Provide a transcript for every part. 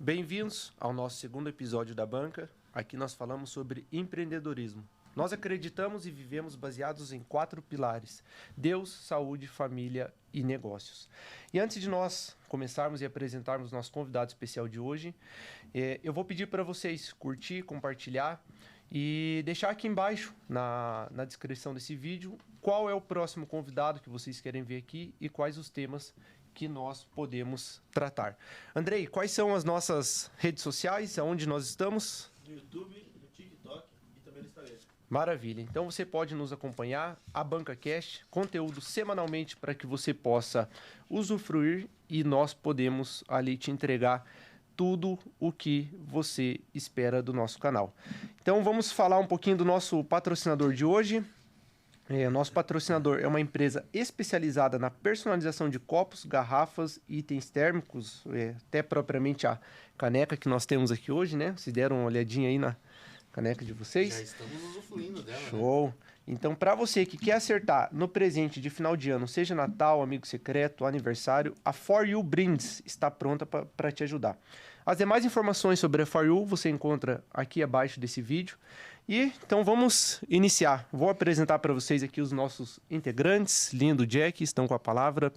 Bem-vindos ao nosso segundo episódio da Banca. Aqui nós falamos sobre empreendedorismo. Nós acreditamos e vivemos baseados em 4 pilares: Deus, saúde, família e negócios. E antes de nós começarmos e apresentarmos nosso convidado especial de hoje, eu vou pedir para vocês curtir, compartilhar e deixar aqui embaixo, na descrição desse vídeo, qual é o próximo convidado que vocês querem ver aqui e quais os temas que nós podemos tratar. Andrei, quais são as nossas redes sociais, aonde nós estamos? No YouTube, no TikTok e também no Instagram. Maravilha. Então você pode nos acompanhar, a BancaCast, conteúdo semanalmente para que você possa usufruir e nós podemos ali te entregar tudo o que você espera do nosso canal. Então vamos falar um pouquinho do nosso patrocinador de hoje. Nosso patrocinador é uma empresa especializada na personalização de copos, garrafas, itens térmicos, até propriamente a caneca que nós temos aqui hoje, né? Vocês deram uma olhadinha aí na caneca de vocês? Já estamos usufruindo dela, Show! Né? Então, para você que quer acertar no presente de final de ano, seja Natal, amigo secreto, aniversário, a For You Brindes está pronta para te ajudar. As demais informações sobre a For You você encontra aqui abaixo desse vídeo. E então vamos iniciar. Vou apresentar para vocês aqui os nossos integrantes. Lindo Jack, estão com a palavra.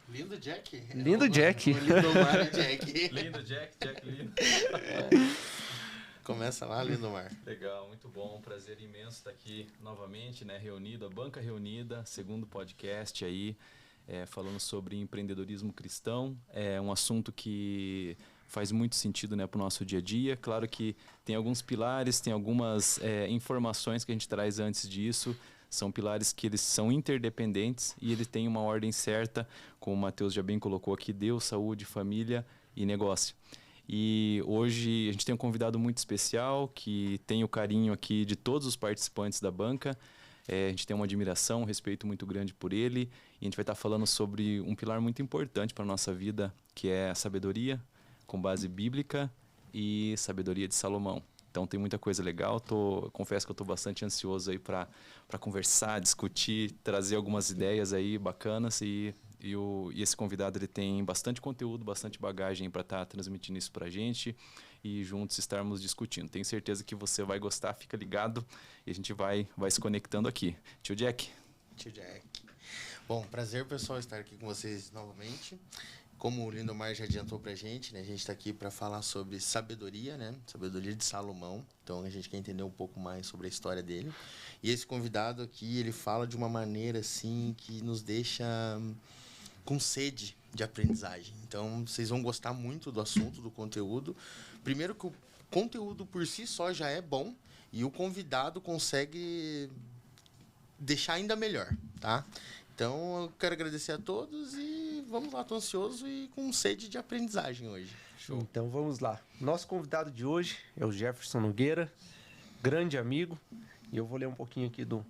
Lindo Jack? Lindo Jack. Lindomar Jack. Lindo Jack lindo. Começa lá, Lindomar. Legal, muito bom. Prazer imenso estar aqui novamente, né? Reunido, a Banca Reunida, segundo podcast aí, falando sobre empreendedorismo cristão. É um assunto que faz muito sentido, né, para o nosso dia a dia. Claro que tem alguns pilares, tem algumas informações que a gente traz antes disso. São pilares que eles são interdependentes e eles têm uma ordem certa, como o Matheus já bem colocou aqui: Deus, saúde, família e negócio. E hoje a gente tem um convidado muito especial que tem o carinho aqui de todos os participantes da banca. A gente tem uma admiração, um respeito muito grande por ele. E a gente vai estar falando sobre um pilar muito importante para a nossa vida, que é a sabedoria, com base bíblica, e sabedoria de Salomão. Então tem muita coisa legal. Confesso que eu estou bastante ansioso aí para conversar, discutir, trazer algumas ideias aí bacanas. E esse convidado ele tem bastante conteúdo, bastante bagagem para estar transmitindo isso para a gente e juntos estarmos discutindo. Tenho certeza que você vai gostar, fica ligado e a gente vai se conectando aqui. Tio Jack. Tio Jack. Bom, prazer, pessoal, estar aqui com vocês novamente. Como o Lindomar já adiantou pra gente, né? A gente está aqui para falar sobre sabedoria, né? Sabedoria de Salomão. Então a gente quer entender um pouco mais sobre a história dele. E esse convidado aqui, ele fala de uma maneira assim que nos deixa com sede de aprendizagem. Então vocês vão gostar muito do assunto, do conteúdo. Primeiro que o conteúdo por si só já é bom e o convidado consegue deixar ainda melhor, tá? Então, eu quero agradecer a todos e vamos lá, estou ansioso e com sede de aprendizagem hoje. Show. Então, vamos lá. Nosso convidado de hoje é o Jefferson Nogueira, grande amigo. E eu vou ler um pouquinho aqui do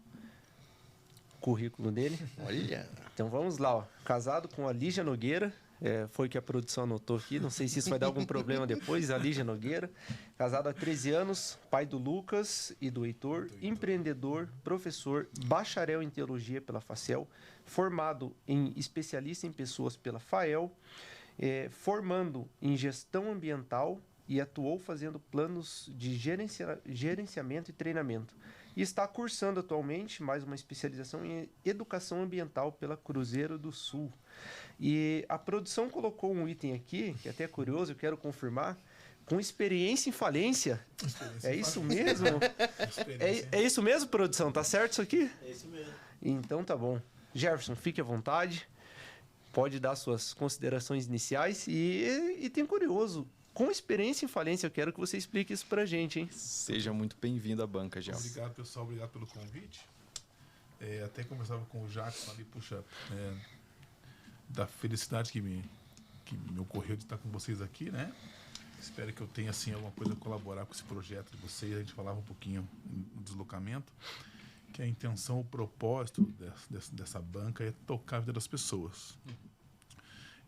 currículo dele. Olha! Então, vamos lá. Ó. Casado com a Lígia Nogueira. Foi que a produção anotou aqui. Não sei se isso vai dar algum problema depois. A Lígia Nogueira. Casado há 13 anos. Pai do Lucas e do Heitor. Empreendedor, professor, bacharel em teologia pela Facel. Formado em especialista em pessoas pela FAEL. Formando em gestão ambiental e atuou fazendo planos de gerenciamento e treinamento. E está cursando atualmente mais uma especialização em educação ambiental pela Cruzeiro do Sul. E a produção colocou um item aqui, que até é curioso, eu quero confirmar, com experiência em falência. É isso mesmo? É isso mesmo, produção? Tá certo isso aqui? É isso mesmo. Então tá bom. Jefferson, fique à vontade. Pode dar suas considerações iniciais. E tem curioso, com experiência em falência, eu quero que você explique isso pra gente, hein? Seja muito bem-vindo à banca, Jefferson. Obrigado, pessoal. Obrigado pelo convite. Até conversava com o Jackson ali, puxa, da felicidade que me ocorreu de estar com vocês aqui, né? Espero que eu tenha, assim, alguma coisa a colaborar com esse projeto de vocês. A gente falava um pouquinho no deslocamento, que a intenção, o propósito dessa banca é tocar a vida das pessoas.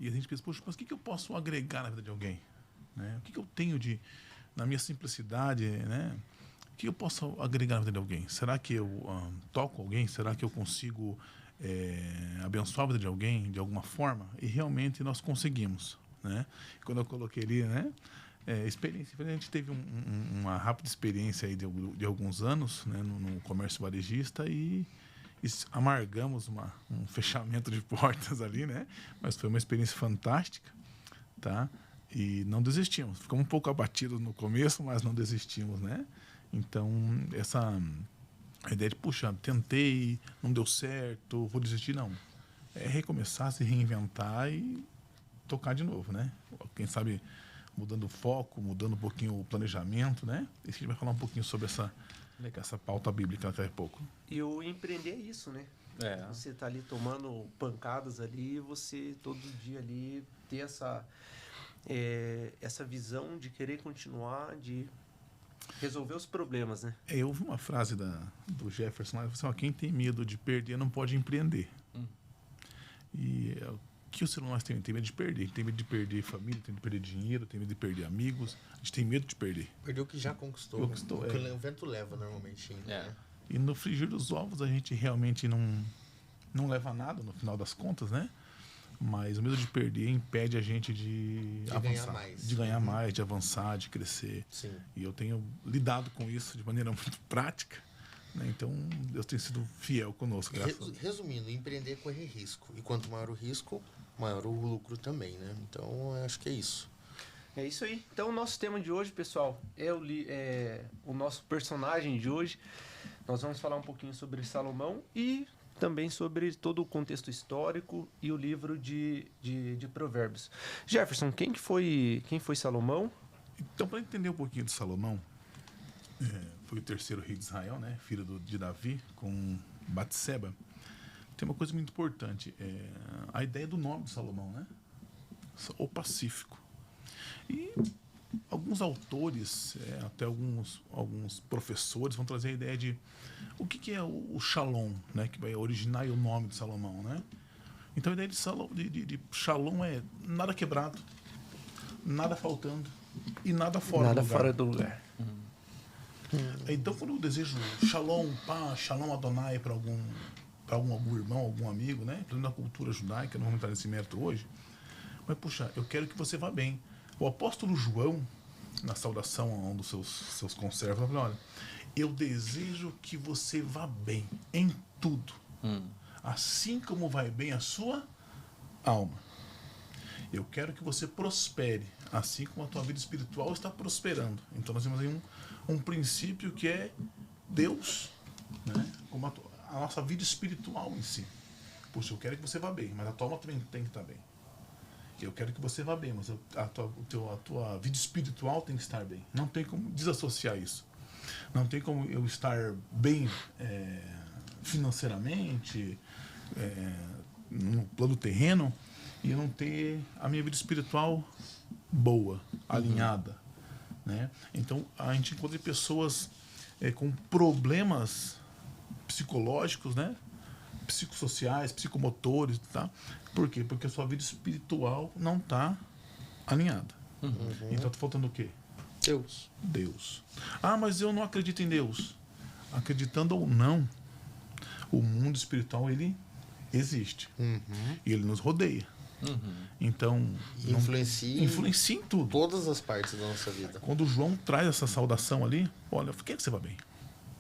E a gente pensa, poxa, mas o que eu posso agregar na vida de alguém? Né? O que eu tenho na minha simplicidade, né? O que eu posso agregar na vida de alguém? Será que eu toco alguém? Será que eu consigo abençoar a vida de alguém de alguma forma? E realmente nós conseguimos, né? Quando eu coloquei ali, né? Experiência. A gente teve uma rápida experiência aí de alguns anos, né, no comércio varejista e amargamos um fechamento de portas ali, né? Mas foi uma experiência fantástica, tá? E não desistimos. Ficamos um pouco abatidos no começo, mas não desistimos, né? Então, a ideia de, puxa, tentei, não deu certo, vou desistir, não. É recomeçar, se reinventar e tocar de novo, né? Quem sabe mudando o foco, mudando um pouquinho o planejamento, né? E a gente vai falar um pouquinho sobre essa pauta bíblica daqui a pouco. E o empreender é isso, né? Você tá ali tomando pancadas ali, você todo dia ali ter essa visão de querer continuar, de resolver os problemas, né? Eu ouvi uma frase do Jefferson lá, assim, quem tem medo de perder não pode empreender. E o que o ser humano tem? Tem medo de perder. Tem medo de perder família, tem medo de perder dinheiro, tem medo de perder amigos. A gente tem medo de perder. Perder o que já conquistou. O que o vento leva normalmente. Né? E no frigir dos ovos a gente realmente não leva nada no final das contas, né? Mas o medo de perder impede a gente de avançar, ganhar mais. De ganhar mais, de avançar, de crescer. Sim. E eu tenho lidado com isso de maneira muito prática, né? Então Deus tem sido fiel conosco. Resumindo, empreender é correr risco. E quanto maior o risco, maior o lucro também, né? Então eu acho que é isso. É isso aí. Então o nosso tema de hoje, pessoal, é o nosso personagem de hoje. Nós vamos falar um pouquinho sobre Salomão e também sobre todo o contexto histórico e o livro de Provérbios. Jefferson, quem foi Salomão? Então, para entender um pouquinho de Salomão, foi o terceiro rei de Israel, né? Filho de Davi, com Batseba. Tem uma coisa muito importante, a ideia do nome de Salomão, né? O Pacífico. E alguns autores, até alguns professores vão trazer a ideia de o que é o Shalom, né? Que vai originar o nome de Salomão, né? Então a ideia de Shalom é nada quebrado, nada faltando e nada fora do lugar. Então quando eu desejo Shalom, Shalom Adonai para algum irmão, algum amigo, né? Na cultura judaica, não vamos entrar nesse mérito hoje, mas puxa, eu quero que você vá bem. O apóstolo João, na saudação a um dos seus conservos, falou: olha, eu desejo que você vá bem em tudo, assim como vai bem a sua alma. Eu quero que você prospere, assim como a tua vida espiritual está prosperando. Então nós temos aí um princípio que é Deus, né? Como a nossa vida espiritual em si. Puxa, eu quero que você vá bem, mas a tua alma também tem que estar bem. Eu quero que você vá bem, mas a tua vida espiritual tem que estar bem. Não tem como desassociar isso. Não tem como eu estar bem financeiramente, no plano terreno, e eu não ter a minha vida espiritual boa, alinhada. Né? Então, a gente encontra pessoas com problemas psicológicos, né? Psicossociais, psicomotores, tá? Por quê? Porque a sua vida espiritual não está alinhada. Então está faltando o quê? Deus. Ah, mas eu não acredito em Deus. Acreditando ou não, o mundo espiritual ele existe. E ele nos rodeia. Então influencia em tudo. Todas as partes da nossa vida. Quando o João traz essa saudação ali, olha, eu quero que você vá bem.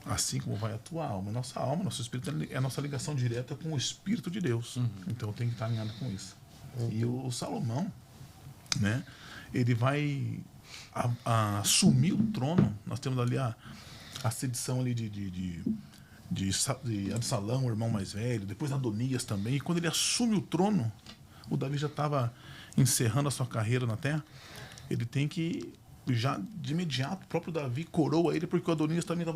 Assim como vai a tua alma. Nossa alma, nosso espírito é a nossa ligação direta com o Espírito de Deus. Então tem que estar alinhado com isso. E o Salomão, né, ele vai assumir o trono. Nós temos ali a sedição ali de Absalão, o irmão mais velho, depois Adonias também. E quando ele assume o trono, o Davi já estava encerrando a sua carreira na terra. Ele tem que já de imediato, o próprio Davi coroa ele, porque o Adonias também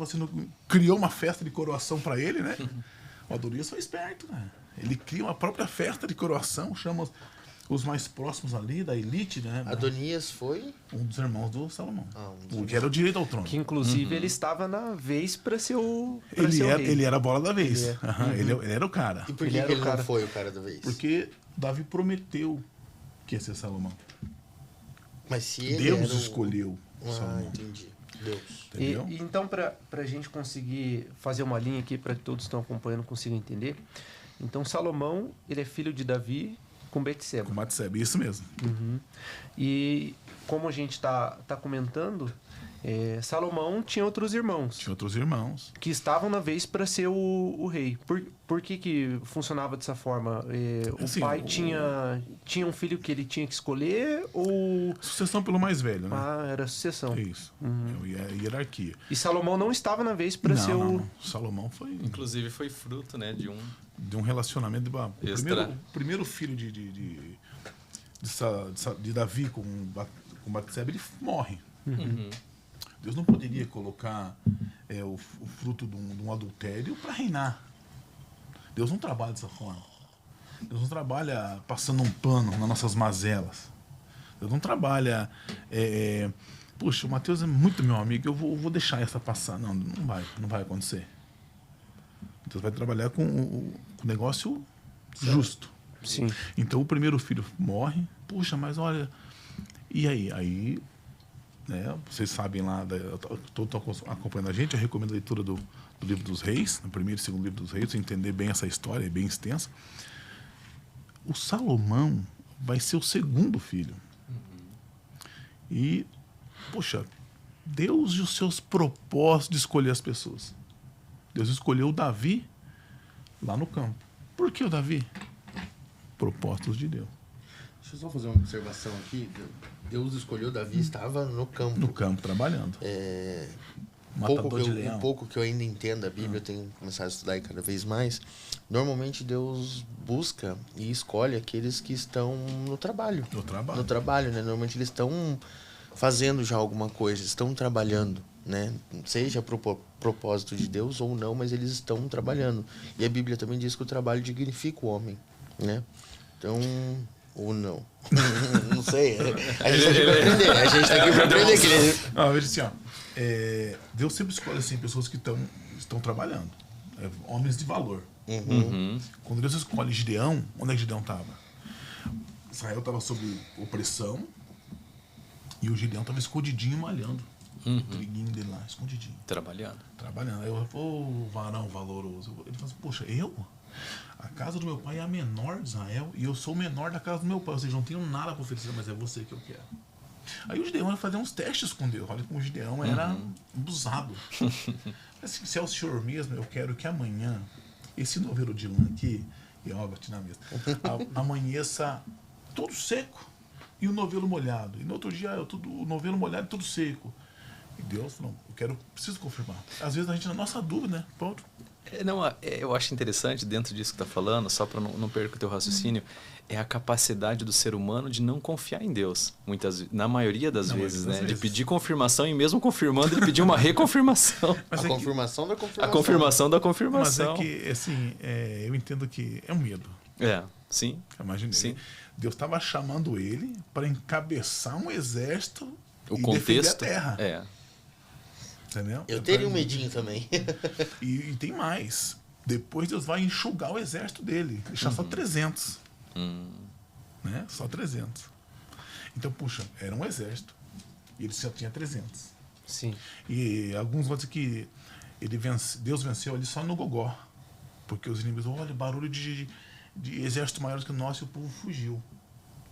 criou uma festa de coroação para ele, né? O Adonias foi esperto, né? Ele cria uma própria festa de coroação, chama os mais próximos ali, da elite, né? Adonias foi? Um dos irmãos do Salomão. Que era o direito ao trono. Que inclusive ele estava na vez para ser o Ele era a bola da vez. Ele era o cara. E por que ele não foi o cara da vez? Porque Davi prometeu que ia ser Salomão. Mas se ele Deus escolheu Salomão. Entendi. Deus. E então, para a gente conseguir fazer uma linha aqui, para que todos que estão acompanhando consigam entender. Então, Salomão, ele é filho de Davi com Betseba. Com Batseba, isso mesmo. E como a gente tá comentando, Salomão tinha outros irmãos. Tinha outros irmãos. Que estavam na vez para ser o rei. Por que funcionava dessa forma? Assim, o pai tinha um filho que ele tinha que escolher ou... Sucessão pelo mais velho, né? Ah, era sucessão. É isso. É a hierarquia. E Salomão não estava na vez para ser o... Não. Salomão foi... Inclusive foi fruto, né, de um relacionamento. Extra. O primeiro filho de Davi com Batseba, ele morre. Deus não poderia colocar o fruto de um adultério para reinar. Deus não trabalha dessa forma. Deus não trabalha passando um pano nas nossas mazelas. Deus não trabalha... Puxa, o Mateus é muito meu amigo, eu vou deixar essa passar. Não vai acontecer. Deus vai trabalhar com o negócio justo. Sim. Então o primeiro filho morre. Puxa, mas olha... E aí? Aí... vocês sabem lá, estão acompanhando a gente, eu recomendo a leitura do livro dos reis, no primeiro e segundo livro dos reis, para entender bem essa história, é bem extensa. O Salomão vai ser o segundo filho. E, poxa, Deus e os seus propósitos de escolher as pessoas. Deus escolheu o Davi lá no campo. Por que o Davi? Propósitos de Deus. Deixa eu só fazer uma observação aqui. Deus escolheu Davi, estava no campo. No campo, trabalhando. Um pouco que eu ainda entendo a Bíblia, eu tenho começado a estudar cada vez mais. Normalmente Deus busca e escolhe aqueles que estão no trabalho. No trabalho, né? Normalmente eles estão fazendo já alguma coisa, estão trabalhando, né? Seja propósito de Deus ou não, mas eles estão trabalhando. E a Bíblia também diz que o trabalho dignifica o homem, né? Então... ou não. Não sei. A gente tá aqui pra aprender. A gente tá aqui pra aprender. Veja assim, Deus sempre escolhe assim, pessoas que estão trabalhando. Homens de valor. Quando Deus escolhe Gideão, onde é que Gideão estava? Israel estava sob opressão e o Gideão estava escondidinho malhando. O triguinho dele lá, escondidinho. Trabalhando. Aí eu falei, varão valoroso. Ele falou assim, poxa, a casa do meu pai é a menor de Israel e eu sou o menor da casa do meu pai. Ou seja, não tenho nada para oferecer, mas é você que eu quero. Aí o Gideão vai fazer uns testes com Deus. Olha como o Gideão era abusado. Assim, se é o senhor mesmo, eu quero que amanhã esse novelo de lã aqui, e ó, bati na mesa, amanheça todo seco e o novelo molhado. E no outro dia, o novelo molhado e tudo seco. E Deus falou, preciso confirmar. Às vezes a gente, na nossa dúvida, né? Pronto. Eu acho interessante, dentro disso que tu está falando, só para não perder o teu raciocínio, é a capacidade do ser humano de não confiar em Deus. Na maioria das vezes, né? De pedir confirmação e mesmo confirmando, ele pedir uma reconfirmação. Mas confirmação da confirmação. A confirmação da confirmação. Mas é que, assim, eu entendo que é um medo. Sim. Imagina. Sim. Deus estava chamando ele para encabeçar um exército e defender a terra. Entendeu? Eu teria um medinho também. E tem mais. Depois Deus vai enxugar o exército dele. Deixar só 300. Né? Só 300. Então, puxa, era um exército. E ele só tinha 300. Sim. E alguns vão dizer que Deus venceu ali só no gogó. Porque os inimigos, olha, barulho de exército maior que o nosso, e o povo fugiu.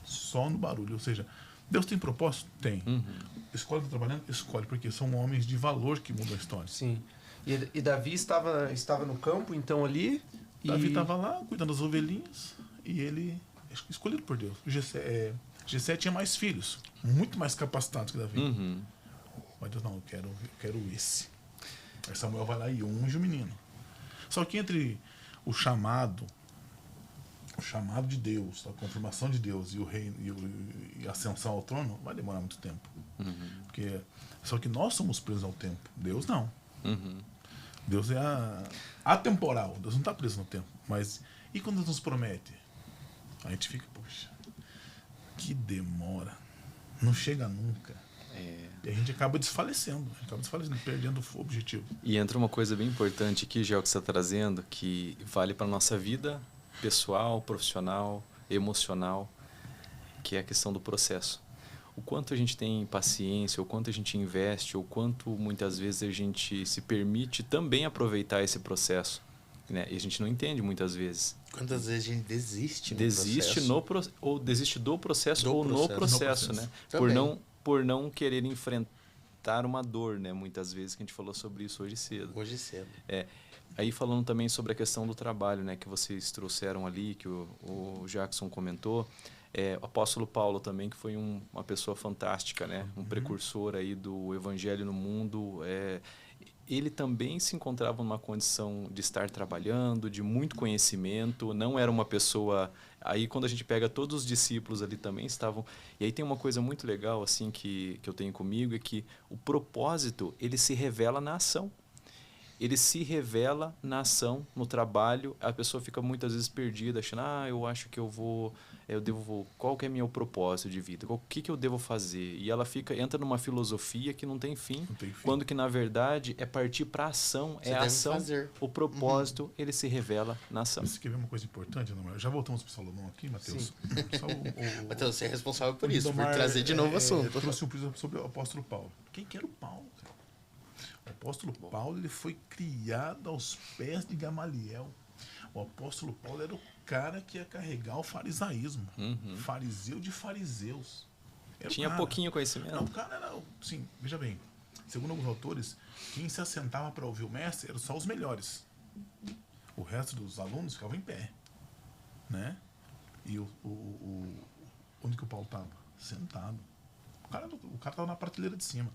Só no barulho. Ou seja, Deus tem propósito? Tem. Escolhe está trabalhando? Escolhe, porque são homens de valor que mudam a história. Sim. E Davi estava no campo, então, ali? Davi estava lá, cuidando das ovelhinhas, e ele, escolhido por Deus. Gessé tinha mais filhos, muito mais capacitados que Davi. Mas Deus, não, eu quero esse. Aí Samuel vai lá e unge o menino. Só que entre o chamado de Deus, a confirmação de Deus e o reino e a ascensão ao trono vai demorar muito tempo. Porque só que nós somos presos ao tempo, Deus não. Deus é atemporal, Deus não está preso no tempo. Mas e quando Deus nos promete? A gente fica, poxa, que demora, não chega nunca. E a gente acaba desfalecendo, perdendo o objetivo. E entra uma coisa bem importante aqui, Gel, que você está trazendo, que vale para a nossa vida pessoal, profissional, emocional, que é a questão do processo. O quanto a gente tem paciência, o quanto a gente investe, o quanto muitas vezes a gente se permite também aproveitar esse processo, né? E a gente não entende muitas vezes. Quantas vezes a gente desiste ou desiste do processo ou no processo, né? por não querer enfrentar uma dor, né? Muitas vezes, que a gente falou sobre isso hoje cedo. Hoje cedo. Aí falando também sobre a questão do trabalho, né? Que vocês trouxeram ali, que o Jackson comentou. O apóstolo Paulo também, que foi uma pessoa fantástica, né? Um precursor aí do evangelho no mundo. Ele também se encontrava numa condição de estar trabalhando, de muito conhecimento, não era uma pessoa... Aí quando a gente pega todos os discípulos ali também estavam... E aí tem uma coisa muito legal assim que eu tenho comigo, é que o propósito, ele se revela na ação. Ele se revela na ação, no trabalho. A pessoa fica muitas vezes perdida, achando, eu acho que qual que é meu propósito de vida? O que eu devo fazer? E ela entra numa filosofia que não tem fim, quando que na verdade é partir para a ação, Você é a deve ação, fazer. o propósito, ele se revela na ação. Você quer ver uma coisa importante, Domar? Já voltamos para o Salomão aqui, Matheus? Matheus, você é responsável por isso, Domar, por trazer de novo o assunto. Trouxe um prisma sobre o apóstolo Paulo. Quem que era o Paulo, cara? O apóstolo Paulo, ele foi criado aos pés de Gamaliel. O apóstolo Paulo era o cara que ia carregar o farisaísmo. Fariseu de fariseus. Tinha pouquinho conhecimento. Não, o cara era... Sim, veja bem. Segundo alguns autores, quem se assentava para ouvir o mestre eram só os melhores. O resto dos alunos ficavam em pé. Né? E onde que o Paulo estava? Sentado. O cara estava na prateleira de cima.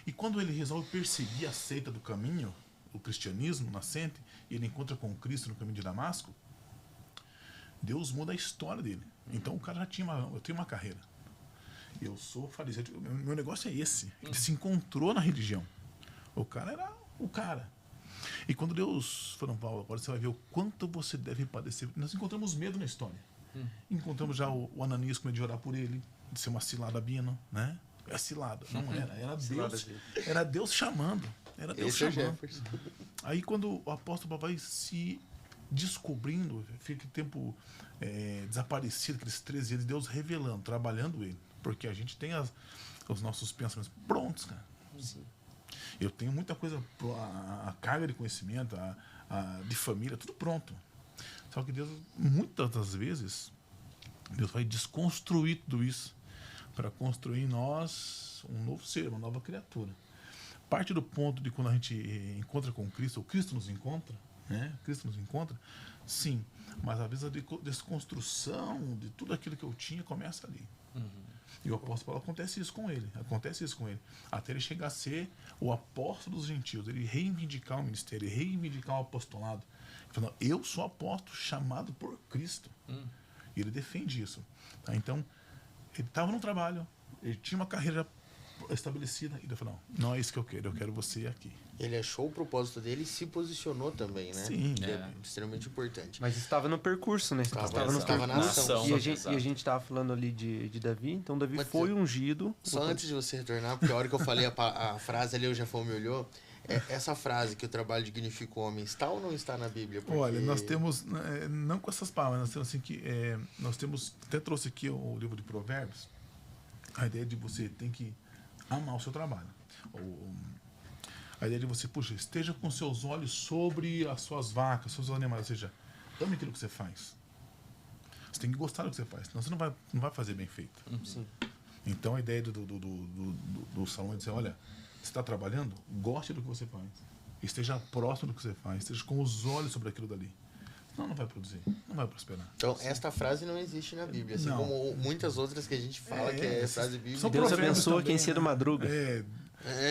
E quando ele resolve perseguir a seita do caminho, o cristianismo nascente, e ele encontra com Cristo no caminho de Damasco, Deus muda a história dele. Então o cara já tinha eu tenho uma carreira. Eu sou fariseu. Meu negócio é esse. Ele se encontrou na religião. O cara era o cara. E quando Deus falou, Paulo, agora você vai ver o quanto você deve padecer. Nós encontramos medo na história. Encontramos já o Ananias com medo de orar por ele, de ser uma cilada bina, né? É cilada, não era Deus. Era Deus chamando. Era Deus chamando. Aí quando o apóstolo Paulo vai se descobrindo, fica tempo desaparecido, aqueles 13 anos, Deus revelando, trabalhando ele. Porque a gente tem os nossos pensamentos prontos, cara. Sim. Eu tenho muita coisa, a carga de conhecimento, de família, tudo pronto. Só que Deus, muitas das vezes, Deus vai desconstruir tudo isso para construir em nós um novo ser, uma nova criatura. Parte do ponto de quando a gente encontra com Cristo, ou Cristo nos encontra, né? Cristo nos encontra, sim, mas às vezes a desconstrução de tudo aquilo que eu tinha começa ali. E o apóstolo Paulo acontece isso com ele, até ele chegar a ser o apóstolo dos gentios, ele reivindicar o ministério, reivindicar o apostolado. Ele falou, eu sou apóstolo chamado por Cristo. E ele defende isso. Tá? Então, ele estava no trabalho, ele tinha uma carreira estabelecida, e ele falou, não é isso que eu quero você aqui. Ele achou o propósito dele e se posicionou também, né? Sim. É extremamente importante. Mas estava no percurso, né? Estava na ação. E a gente estava falando ali de Davi, então Davi foi ungido. Só antes de você retornar, porque a hora que eu falei a frase ali, o Jafão me olhou, essa frase que o trabalho dignifica o homem, está ou não está na Bíblia? Porque... Olha, nós temos, não com essas palavras, nós temos assim que, nós temos, até trouxe aqui o livro de Provérbios, a ideia de você tem que amar o seu trabalho. A ideia de você, puxa, esteja com seus olhos sobre as suas vacas, seus animais, ou seja, ame aquilo que você faz. Você tem que gostar do que você faz, senão você não vai fazer bem feito. Sim. Então a ideia do salão é dizer, olha, você está trabalhando, goste do que você faz. Esteja próximo do que você faz, esteja com os olhos sobre aquilo dali. Não vai produzir, não vai prosperar. Então, esta frase não existe na Bíblia, assim como muitas outras que a gente fala que é frase bíblica. Deus abençoa quem cedo madruga.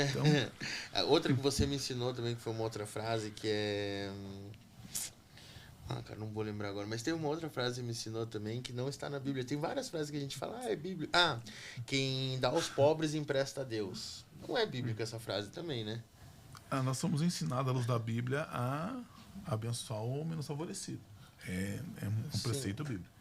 Então... Outra que você me ensinou também, que foi uma outra frase, que é... cara, não vou lembrar agora, mas tem uma outra frase que me ensinou também, que não está na Bíblia. Tem várias frases que a gente fala, é Bíblia. Quem dá aos pobres empresta a Deus. Não é bíblica essa frase também, né? Nós somos ensinados à luz da Bíblia a abençoar o menos favorecido. É um preceito bíblico.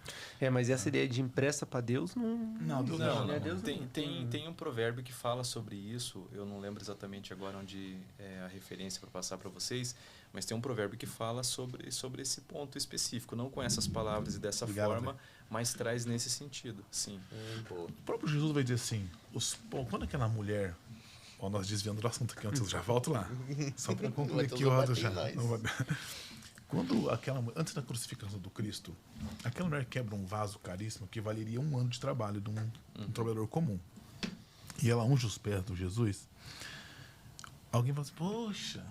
Mas essa ideia de empresta para Deus não. Deus não. Deus tem um provérbio que fala sobre isso. Eu não lembro exatamente agora onde é a referência para passar para vocês, mas tem um provérbio que fala sobre esse ponto específico, não com essas palavras e dessa forma, mas traz nesse sentido. Sim. O próprio Jesus vai dizer assim: quando aquela mulher. Nós desviando do assunto aqui antes, eu já volto lá. Só para concluir aqui o outro já. Quando antes da crucificação do Cristo, aquela mulher quebra um vaso caríssimo que valeria um ano de trabalho de um trabalhador comum. e ela unge os pés do Jesus, alguém fala assim, poxa,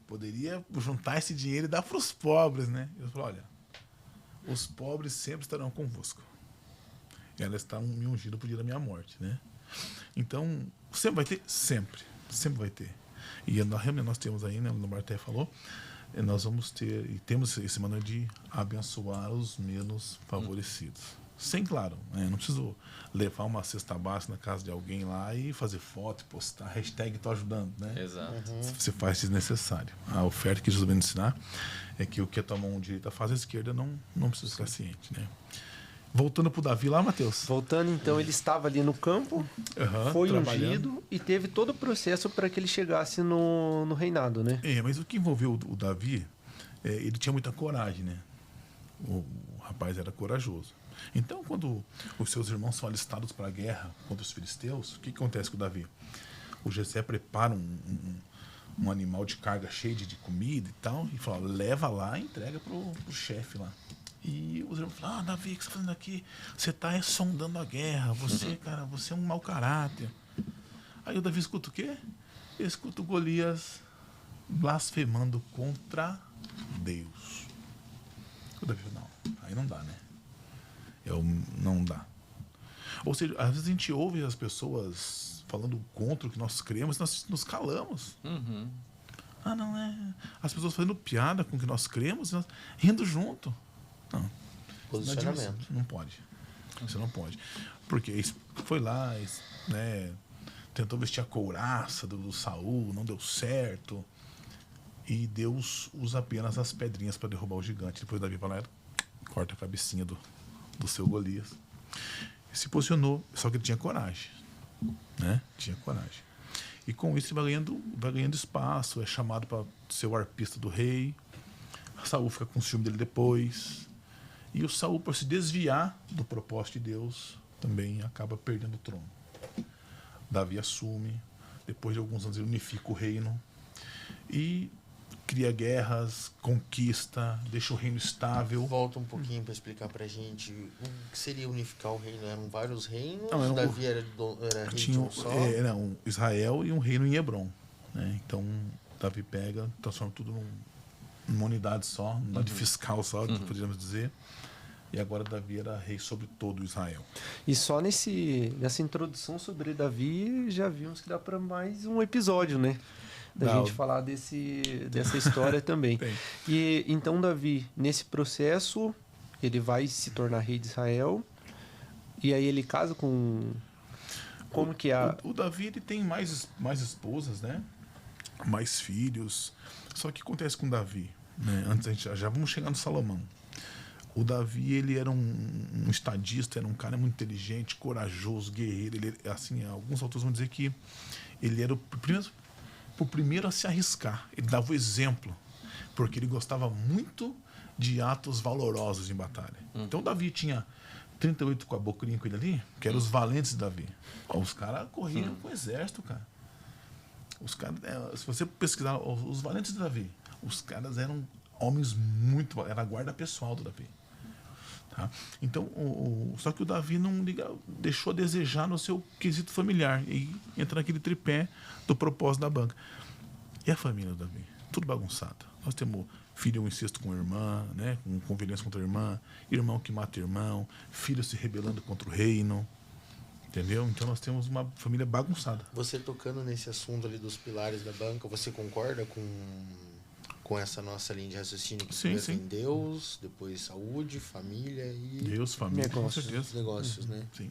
poderia juntar esse dinheiro e dar para os pobres, né? Eu falo, olha, os pobres sempre estarão convosco. Ela está me ungindo por dia da minha morte, né? Então, sempre vai ter? Sempre vai ter. E na reunião nós temos aí, né, o Marté falou, nós vamos ter, e temos esse manual de abençoar os menos favorecidos. Sem, claro, né, não preciso levar uma cesta básica na casa de alguém lá e fazer foto e postar, hashtag tô ajudando, né? Exato. Você faz desnecessário. A oferta que Jesus vai ensinar é que o que a tua mão direita faz, a esquerda não precisa ficar ciente, né? Voltando pro Davi lá, Matheus. Voltando, então, ele estava ali no campo, foi ungido e teve todo o processo para que ele chegasse no reinado, né? Mas o que envolveu o Davi, ele tinha muita coragem, né? O rapaz era corajoso. Então, quando os seus irmãos são alistados para a guerra contra os filisteus, o que acontece com o Davi? O Jessé prepara um animal de carga cheio de comida e tal, e fala, leva lá e entrega pro chefe lá. E os irmãos falam, Davi, o que você está fazendo aqui? Você está sondando a guerra, você, cara, você é um mau caráter. Aí o Davi escuta o quê? Ele escuta o Golias blasfemando contra Deus. O Davi fala, não, aí não dá, né? Não dá. Ou seja, às vezes a gente ouve as pessoas falando contra o que nós cremos e nós nos calamos. Uhum. Ah, não é. As pessoas fazendo piada com o que nós cremos e nós rindo junto. Não. Posicionamento. Não pode. Você não pode. Porque foi lá, né, tentou vestir a couraça do Saul, não deu certo. E Deus usa apenas as pedrinhas para derrubar o gigante. Depois Davi vai lá e corta a cabecinha do seu Golias. E se posicionou, só que ele tinha coragem. Né? Tinha coragem. E com isso ele vai ganhando espaço, é chamado para ser o arpista do rei. Saul fica com ciúme dele depois. E o Saul, por se desviar do propósito de Deus, também acaba perdendo o trono. Davi assume, depois de alguns anos ele unifica o reino e cria guerras, conquista, deixa o reino estável. Volta um pouquinho para explicar pra gente o que seria unificar o reino. Eram vários reinos? Não, Davi era rei de um só? Era Israel e um reino em Hebron. Né? Então, Davi pega, transforma tudo numa unidade só, uma unidade fiscal só, poderíamos dizer. E agora Davi era rei sobre todo Israel. E só nessa introdução sobre Davi, já vimos que dá para mais um episódio, né? Da gente falar dessa história também. E então Davi, nesse processo, ele vai se tornar rei de Israel. E aí ele casa com... Como que é? O Davi, ele tem mais esposas, né? Mais filhos. Só que o que acontece com Davi? Né? Antes a gente já vamos chegar no Salomão. O Davi, ele era um estadista, era um cara muito inteligente, corajoso, guerreiro. Ele, assim, alguns autores vão dizer que ele era o primeiro a se arriscar. Ele dava o exemplo, porque ele gostava muito de atos valorosos em batalha. Então o Davi tinha 38 com a bocurinha com ele ali, que eram os valentes de Davi. Os caras corriam com o exército, cara. Os caras, se você pesquisar os valentes de Davi, os caras eram homens muito... Era a guarda pessoal do Davi. Tá? Então, só que o Davi deixou a desejar no seu quesito familiar e entra naquele tripé do propósito da banca. E a família do Davi? Tudo bagunçado. Nós temos filho incesto com a irmã, né? com violência contra a irmã, irmão que mata irmão, filho se rebelando contra o reino. Entendeu? Então nós temos uma família bagunçada. Você tocando nesse assunto ali dos pilares da banca, você concorda com essa nossa linha de raciocínio que primeiro vem Deus, depois saúde, família e... Deus, família, negócios. Com certeza. Negócios, né? Sim.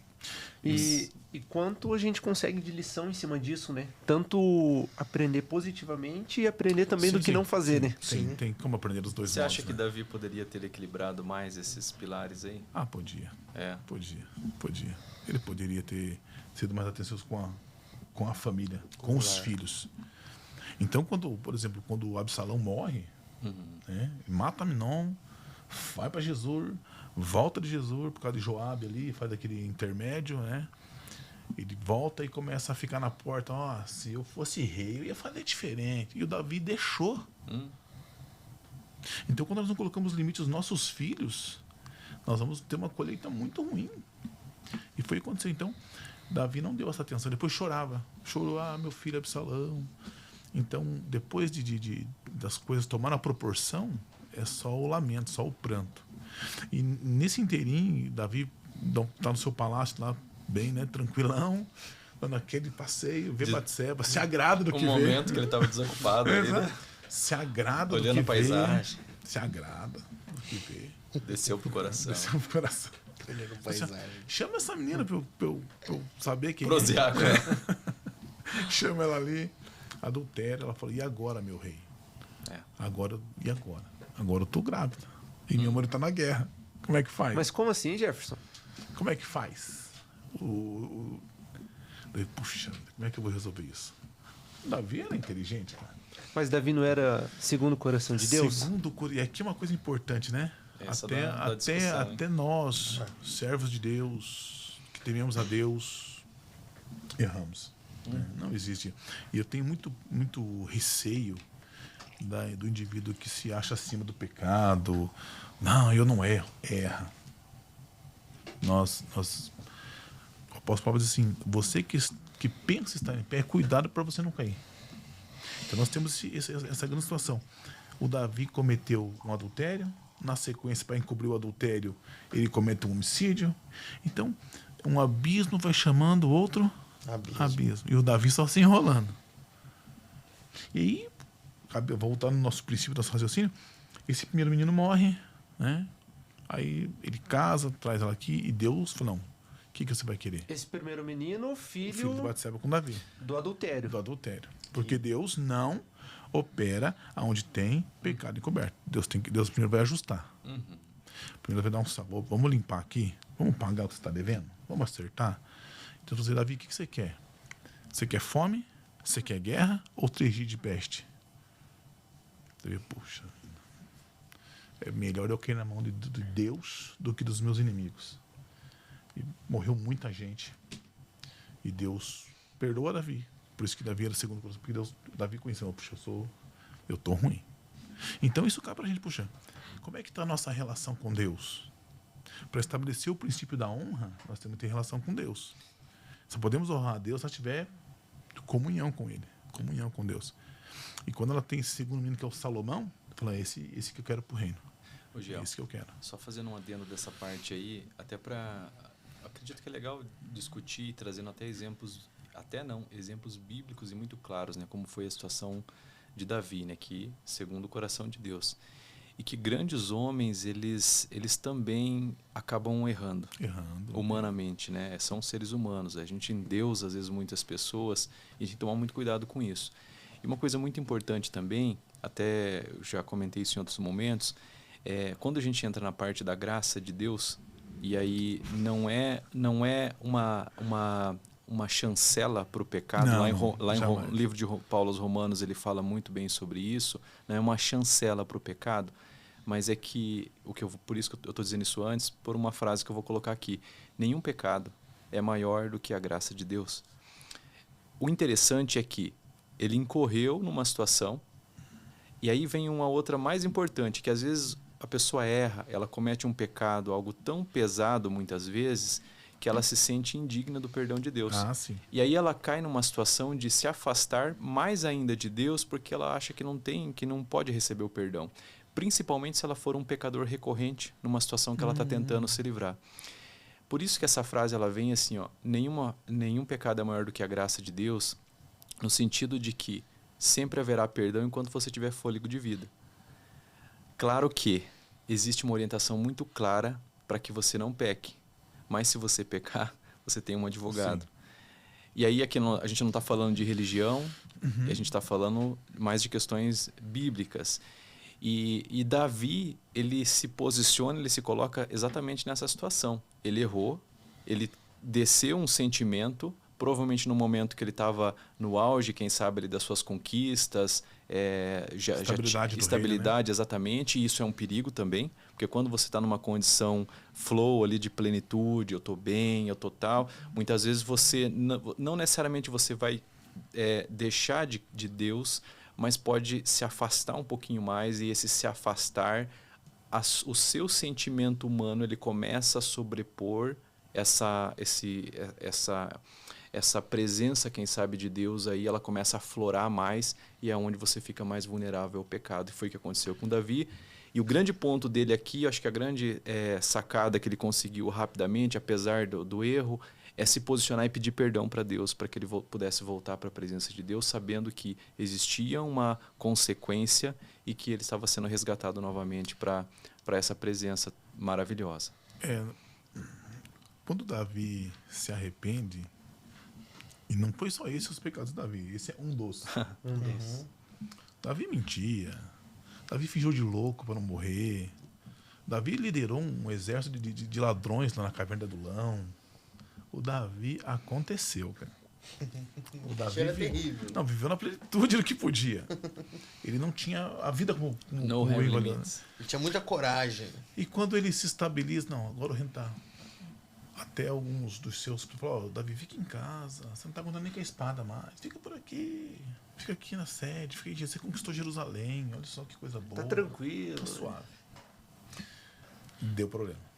E quanto a gente consegue de lição em cima disso, né? Tanto aprender positivamente e aprender também do que não fazer, né? Tem como aprender os dois Você modos, acha que né? Davi poderia ter equilibrado mais esses pilares aí? Ah, podia. É. Podia. Ele poderia ter sido mais atencioso com a família, com os filhos. Então, por exemplo, quando o Absalão morre, né, mata Aminon, vai para Jesus, volta de Jesus por causa de Joabe ali, faz aquele intermédio, né? Ele volta e começa a ficar na porta. Se eu fosse rei, eu ia fazer diferente. E o Davi deixou. Então, quando nós não colocamos limites aos nossos filhos, nós vamos ter uma colheita muito ruim. E foi o que aconteceu. Então, Davi não deu essa atenção, depois chorava. Chorou, meu filho Absalão. Então, depois das coisas tomaram a proporção, é só o lamento, só o pranto. E nesse inteirinho, Davi está no seu palácio lá, bem, né, tranquilão, dando aquele passeio, vê Batseba, se agrada do que vê. Um momento que ele estava desocupado. Se agrada olhando do que a paisagem. vê. Se agrada do que vê. Desceu pro coração. Desceu pro coração. Olhando a paisagem. Chama essa menina pra eu saber quem Prosear com ela. Chama ela ali. Adultério. Ela falou, e agora, meu rei? Agora, e agora? Agora eu tô grávida. E meu marido tá na guerra. Como é que faz? Mas como assim, Jefferson? Como é que faz? Puxa, como é que eu vou resolver isso? Davi era inteligente, cara. Mas Davi não era segundo o coração de Deus? E aqui é uma coisa importante, né? Essa da discussão, até nós, servos de Deus, que tememos a Deus, erramos. Né? Não existe. E eu tenho muito receio do indivíduo que se acha acima do pecado. Não, eu não erro. Erra. O apóstolo Paulo diz assim, você que pensa estar em pé, cuidado para você não cair. Então nós temos essa grande situação. O Davi cometeu um adultério, na sequência, para encobrir o adultério, ele comete um homicídio. Então, um abismo vai chamando outro abismo. E o Davi só se enrolando. E aí, voltando no nosso princípio, nosso raciocínio, esse primeiro menino morre, né? Aí ele casa, traz ela aqui, e Deus falou, não, o que você vai querer? Esse primeiro menino, O filho de Batseba com Davi. do adultério. Do adultério. Porque Deus não opera onde tem pecado encoberto. Deus primeiro vai ajustar. Primeiro vai dar um sabor. Vamos limpar aqui? Vamos pagar o que você está devendo? Vamos acertar? Então, você, Davi, o que você quer? Você quer fome? Você quer guerra? Ou 3 dias de peste? Davi, puxa, é melhor eu cair na mão de Deus do que dos meus inimigos. E morreu muita gente. E Deus perdoa Davi. Por isso que Davi era segundo coração, porque Davi conheceu, puxa, eu tô ruim. Então isso cabe pra gente, puxa, como é que está a nossa relação com Deus? Para estabelecer o princípio da honra, nós temos que ter relação com Deus. Só podemos honrar a Deus se ela tiver comunhão com Ele, comunhão com Deus. E quando ela tem esse segundo menino, que é o Salomão, ela fala, esse que eu quero pro reino. É esse que eu quero. Só fazendo um adendo dessa parte aí, até para... Acredito que é legal discutir, trazendo até exemplos bíblicos e muito claros, né, como foi a situação de Davi, né, que segundo o coração de Deus, e que grandes homens eles também acabam errando humanamente, né, são seres humanos, a gente endeusa às vezes muitas pessoas e a gente tem que tomar muito cuidado com isso. E uma coisa muito importante também, até eu já comentei isso em outros momentos, quando a gente entra na parte da graça de Deus, e aí não é uma chancela para o pecado. Lá em livro de Paulo aos Romanos ele fala muito bem sobre isso. Não é uma chancela para o pecado, mas é que por isso que eu estou dizendo isso antes, por uma frase que eu vou colocar aqui: nenhum pecado é maior do que a graça de Deus. O interessante é que ele incorreu numa situação, e aí vem uma outra mais importante, que às vezes a pessoa erra, ela comete um pecado, algo tão pesado muitas vezes, que ela se sente indigna do perdão de Deus. Sim. E aí ela cai numa situação de se afastar mais ainda de Deus, porque ela acha que não pode receber o perdão. Principalmente se ela for um pecador recorrente numa situação que ela está tentando se livrar. Por isso que essa frase ela vem assim, nenhum pecado é maior do que a graça de Deus, no sentido de que sempre haverá perdão enquanto você tiver fôlego de vida. Claro que existe uma orientação muito clara para que você não peque. Mas se você pecar, você tem um advogado. Sim. E aí aqui a gente não está falando de religião, a gente está falando mais de questões bíblicas. E Davi, ele se posiciona, ele se coloca exatamente nessa situação. Ele errou, ele desceu um sentimento, provavelmente no momento que ele estava no auge, quem sabe, das suas conquistas, estabilidade, né? Exatamente, e isso é um perigo também, porque quando você está numa condição flow ali de plenitude, eu estou bem, eu estou tal, muitas vezes você, não necessariamente você vai deixar de Deus, mas pode se afastar um pouquinho mais, e esse se afastar, o seu sentimento humano ele começa a sobrepor essa presença, quem sabe, de Deus aí, ela começa a aflorar mais e é onde você fica mais vulnerável ao pecado. E foi o que aconteceu com Davi. E o grande ponto dele aqui, eu acho que a grande sacada que ele conseguiu rapidamente, apesar do erro, é se posicionar e pedir perdão para Deus, para que ele pudesse voltar para a presença de Deus, sabendo que existia uma consequência e que ele estava sendo resgatado novamente para essa presença maravilhosa. Quando Davi se arrepende, e não foi só esse os pecados de Davi, esse é um dos. Davi mentia, Davi fingiu de louco para não morrer, Davi liderou um exército de ladrões lá na caverna do Adulão. O Davi aconteceu, cara. O Davi viveu na plenitude do que podia. Ele não tinha a vida como limits. Ele tinha muita coragem. E quando ele se estabiliza, não, agora o reino tá. Até alguns dos seus falaram, Davi, fica em casa, você não tá contando nem com a espada mais. Fica por aqui. Fica aqui na sede, fica aqui. Você conquistou Jerusalém, olha só que coisa boa. Tá tranquilo. Tá suave. Deu problema.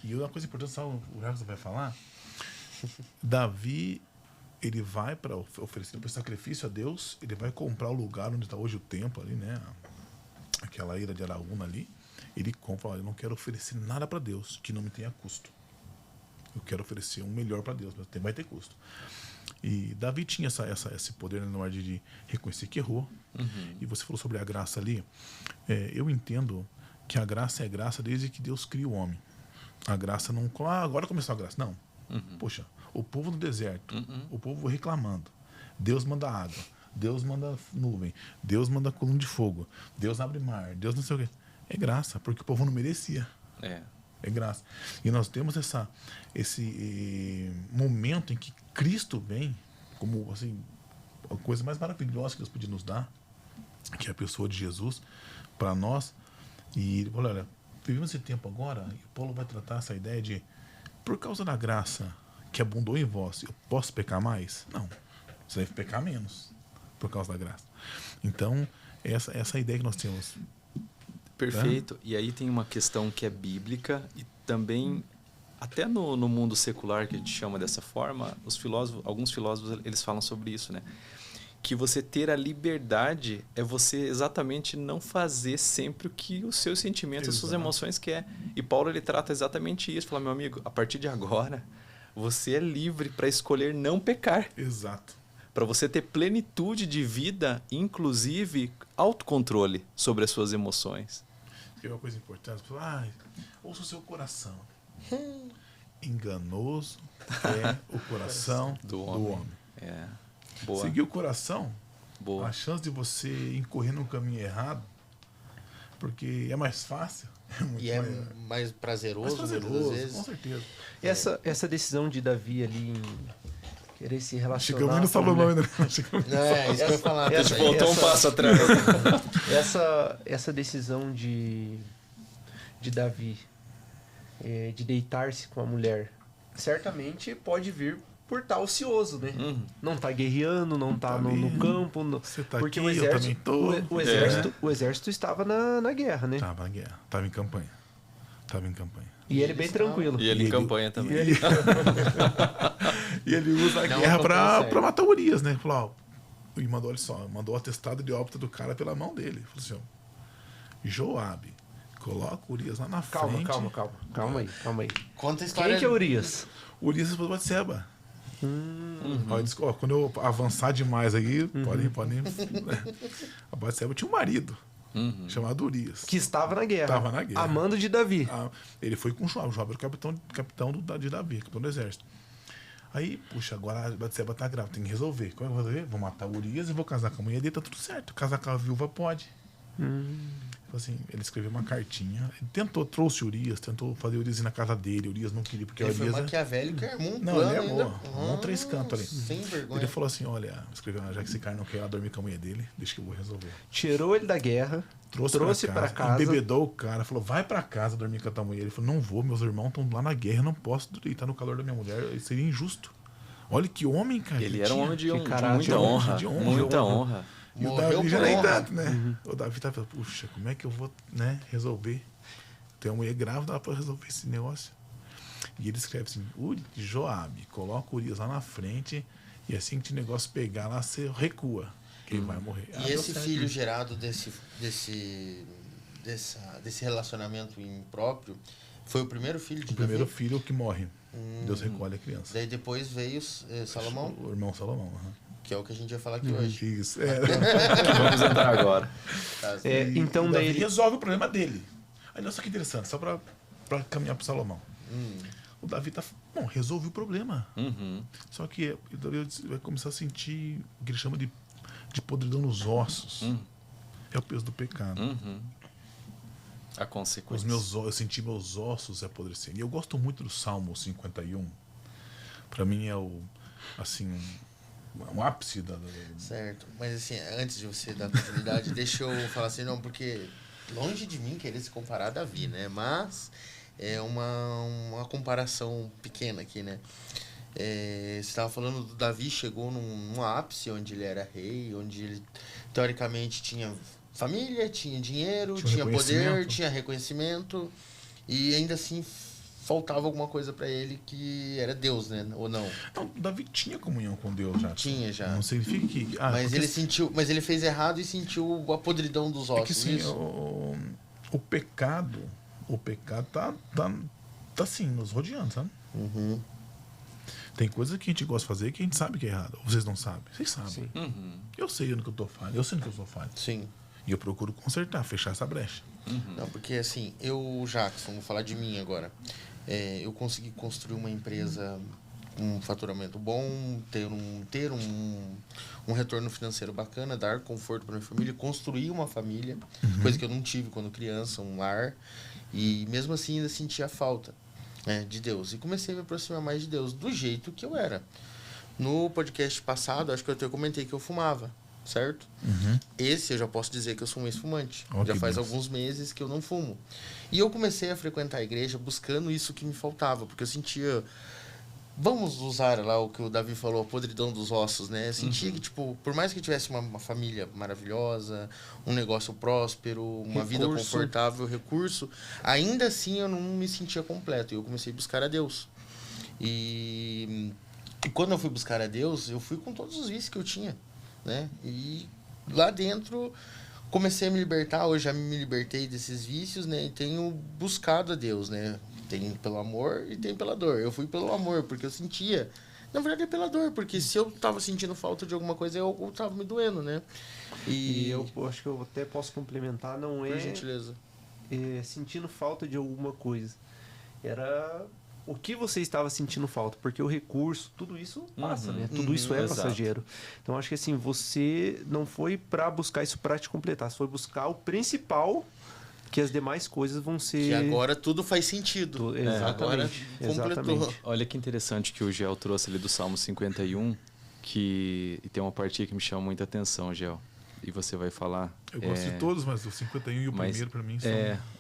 E uma coisa importante, sabe, o Jacques vai falar? Davi, ele vai para oferecer o sacrifício a Deus, ele vai comprar o lugar onde está hoje o templo ali, né? Aquela ilha de Araúna ali. Ele compra, eu não quero oferecer nada para Deus que não me tenha custo. Eu quero oferecer um melhor para Deus, mas vai ter custo. E Davi tinha esse poder na hora de reconhecer que errou. E você falou sobre a graça ali. Eu entendo que a graça é graça desde que Deus cria o homem. A graça não... agora começou a graça. Não. Poxa, o povo no deserto, o povo reclamando. Deus manda água, Deus manda nuvem, Deus manda coluna de fogo, Deus abre mar, Deus não sei o quê. É graça, porque o povo não merecia. É graça. E nós temos esse momento em que Cristo vem como assim, a coisa mais maravilhosa que Deus podia nos dar, que é a pessoa de Jesus, para nós. E ele falou, olha, vivemos esse tempo agora, e Paulo vai tratar essa ideia de, por causa da graça que abundou em vós, eu posso pecar mais? Não, você deve pecar menos, por causa da graça. Então, essa ideia que nós temos. Perfeito. E aí tem uma questão que é bíblica e também, até no mundo secular, que a gente chama dessa forma, alguns filósofos, eles falam sobre isso, né? Que você ter a liberdade é você exatamente não fazer sempre o que os seus sentimentos, as suas emoções querem. E Paulo, ele trata exatamente isso. Fala, meu amigo, a partir de agora, você é livre para escolher não pecar. Exato. Para você ter plenitude de vida, inclusive autocontrole sobre as suas emoções. É uma coisa importante. Ouça o seu coração. Enganoso é o coração do homem. Boa. Seguir o coração, Boa. A chance de você incorrer no caminho errado, porque é mais fácil. Mais prazeroso, muitas vezes. Com certeza. Essa decisão de Davi ali em querer se relacionar... Chegamos no Salomão ainda. Isso que eu ia falar. A gente voltou um passo atrás. Essa decisão de Davi de deitar-se com a mulher, certamente pode vir por estar ocioso, né? Não tá guerreando, não tá no campo. Você tá porque aqui, o exército estava na guerra, né? Tava na guerra, tava em campanha. E ele bem tranquilo. E ele em campanha também. E ele usa a guerra pra matar Urias, né? Falou, e mandou, olha só, mandou o atestado de óbito do cara pela mão dele. Falou assim, Joabe, coloca Urias lá na frente. Calma aí. Conta a história. Quem que é Urias? Urias foi Batseba. Ó, disse, quando eu avançar demais aí, podem. A Batseba tinha um marido chamado Urias. Que estava na guerra. Estava na guerra. Amando de Davi. Ele foi com o Joabe. O Joabe era o capitão de Davi, capitão do exército. Aí, puxa, agora a Batseba tá grávida, tem que resolver. Como é que eu vou resolver? Vou matar Urias e vou casar com a mulher dele, tá tudo certo. Casar com a viúva pode. Assim, ele escreveu uma cartinha, ele trouxe Urias, tentou fazer Urias ir na casa dele, Urias não queria, porque ele Urias... foi maquiavélico, armou um não, plano ele ainda. armou 3 cantos ali. Sem vergonha. Ele falou assim, olha, escreveu, já que esse cara não quer ir lá dormir com a mulher dele, deixa que eu vou resolver. Tirou ele da guerra, trouxe pra casa. Embebedou o cara, falou, vai pra casa dormir com a tua mulher. Ele falou, não vou, meus irmãos estão lá na guerra, eu não posso deitar no calor da minha mulher, seria injusto. Olha que homem, cara. Ele era um homem de caráter, muita honra. Muita honra. E o Davi já nem tanto, né? O Davi tá falando, puxa, como é que eu vou, né, resolver? Tem uma mulher grávida, dá pra resolver esse negócio. E ele escreve assim, Joabe, coloca Urias lá na frente e assim que o negócio pegar lá, você recua, que ele vai morrer. E esse filho gerado desse relacionamento impróprio foi o primeiro filho de O primeiro Davi? filho que morre. Deus recolhe a criança. Daí depois veio Salomão, O irmão Salomão. que é o que a gente vai falar aqui hoje. Isso. Vamos entrar agora. Então Davi daí resolve o problema dele. Aí, olha só que interessante, só para caminhar para Salomão. O Davi resolve o problema. Só que o Davi vai começar a sentir o que ele chama de podridão nos ossos. É o peso do pecado. A consequência. Eu senti meus ossos apodrecendo. E eu gosto muito do Salmo 51. Para mim é um ápice da... Certo. Mas assim, antes de você dar continuidade, deixa eu falar assim, não, porque longe de mim querer se comparar a Davi, né? Mas é uma comparação pequena aqui, né? Você estava falando do Davi, chegou num ápice onde ele era rei, onde ele teoricamente tinha família, tinha dinheiro, tinha poder, tinha reconhecimento, e ainda assim faltava alguma coisa para ele que era Deus, né? Ou não? Não, Davi tinha comunhão com Deus já. Tinha já. Não significa que... mas ele fez errado e sentiu a podridão dos ossos. É que sim, isso? o pecado tá assim, nos rodeando, sabe? Tem coisas que a gente gosta de fazer que a gente sabe que é errado. Vocês não sabem. Vocês sabem. Eu sei onde que eu tô falho. Eu sei onde que eu sou falho. Sim. E eu procuro consertar, fechar essa brecha. Não, porque assim, Jackson, vou falar de mim agora. Eu consegui construir uma empresa com um faturamento bom, ter um retorno financeiro bacana, dar conforto para minha família, construir uma família, coisa que eu não tive quando criança, um lar. E mesmo assim ainda sentia falta, né, de Deus. E comecei a me aproximar mais de Deus, do jeito que eu era. No podcast passado, acho que eu até comentei que eu fumava, certo? Esse eu já posso dizer que eu sou um ex-fumante. Já faz alguns meses que eu não fumo. E eu comecei a frequentar a igreja buscando isso que me faltava, porque eu sentia... Vamos usar lá o que o Davi falou, a podridão dos ossos, né? Eu sentia que, tipo, por mais que eu tivesse uma família maravilhosa, um negócio próspero, uma vida confortável, recurso, ainda assim eu não me sentia completo. E eu comecei a buscar a Deus. E quando eu fui buscar a Deus, eu fui com todos os vícios que eu tinha, né? E lá dentro comecei a me libertar. Hoje já me libertei desses vícios, né? E tenho buscado a Deus, né? Tem pelo amor e tem pela dor. Eu fui pelo amor, porque eu sentia... Na verdade é pela dor, porque se eu tava sentindo falta de alguma coisa, eu tava me doendo, né? E eu acho que eu até posso complementar, não é... Por gentileza. Sentindo falta de alguma coisa. Era o que você estava sentindo falta, porque o recurso, tudo isso passa, né? Tudo isso é passageiro. Então acho que assim, você não foi para buscar isso para te completar, você foi buscar o principal, que as demais coisas vão ser... Que agora tudo faz sentido. Exatamente. Agora completou. Olha que interessante que o Gel trouxe ali do Salmo 51, e tem uma parte aí que me chama muita atenção, Gel. E você vai falar... Eu gosto de todos, mas o 51 e o primeiro para mim são...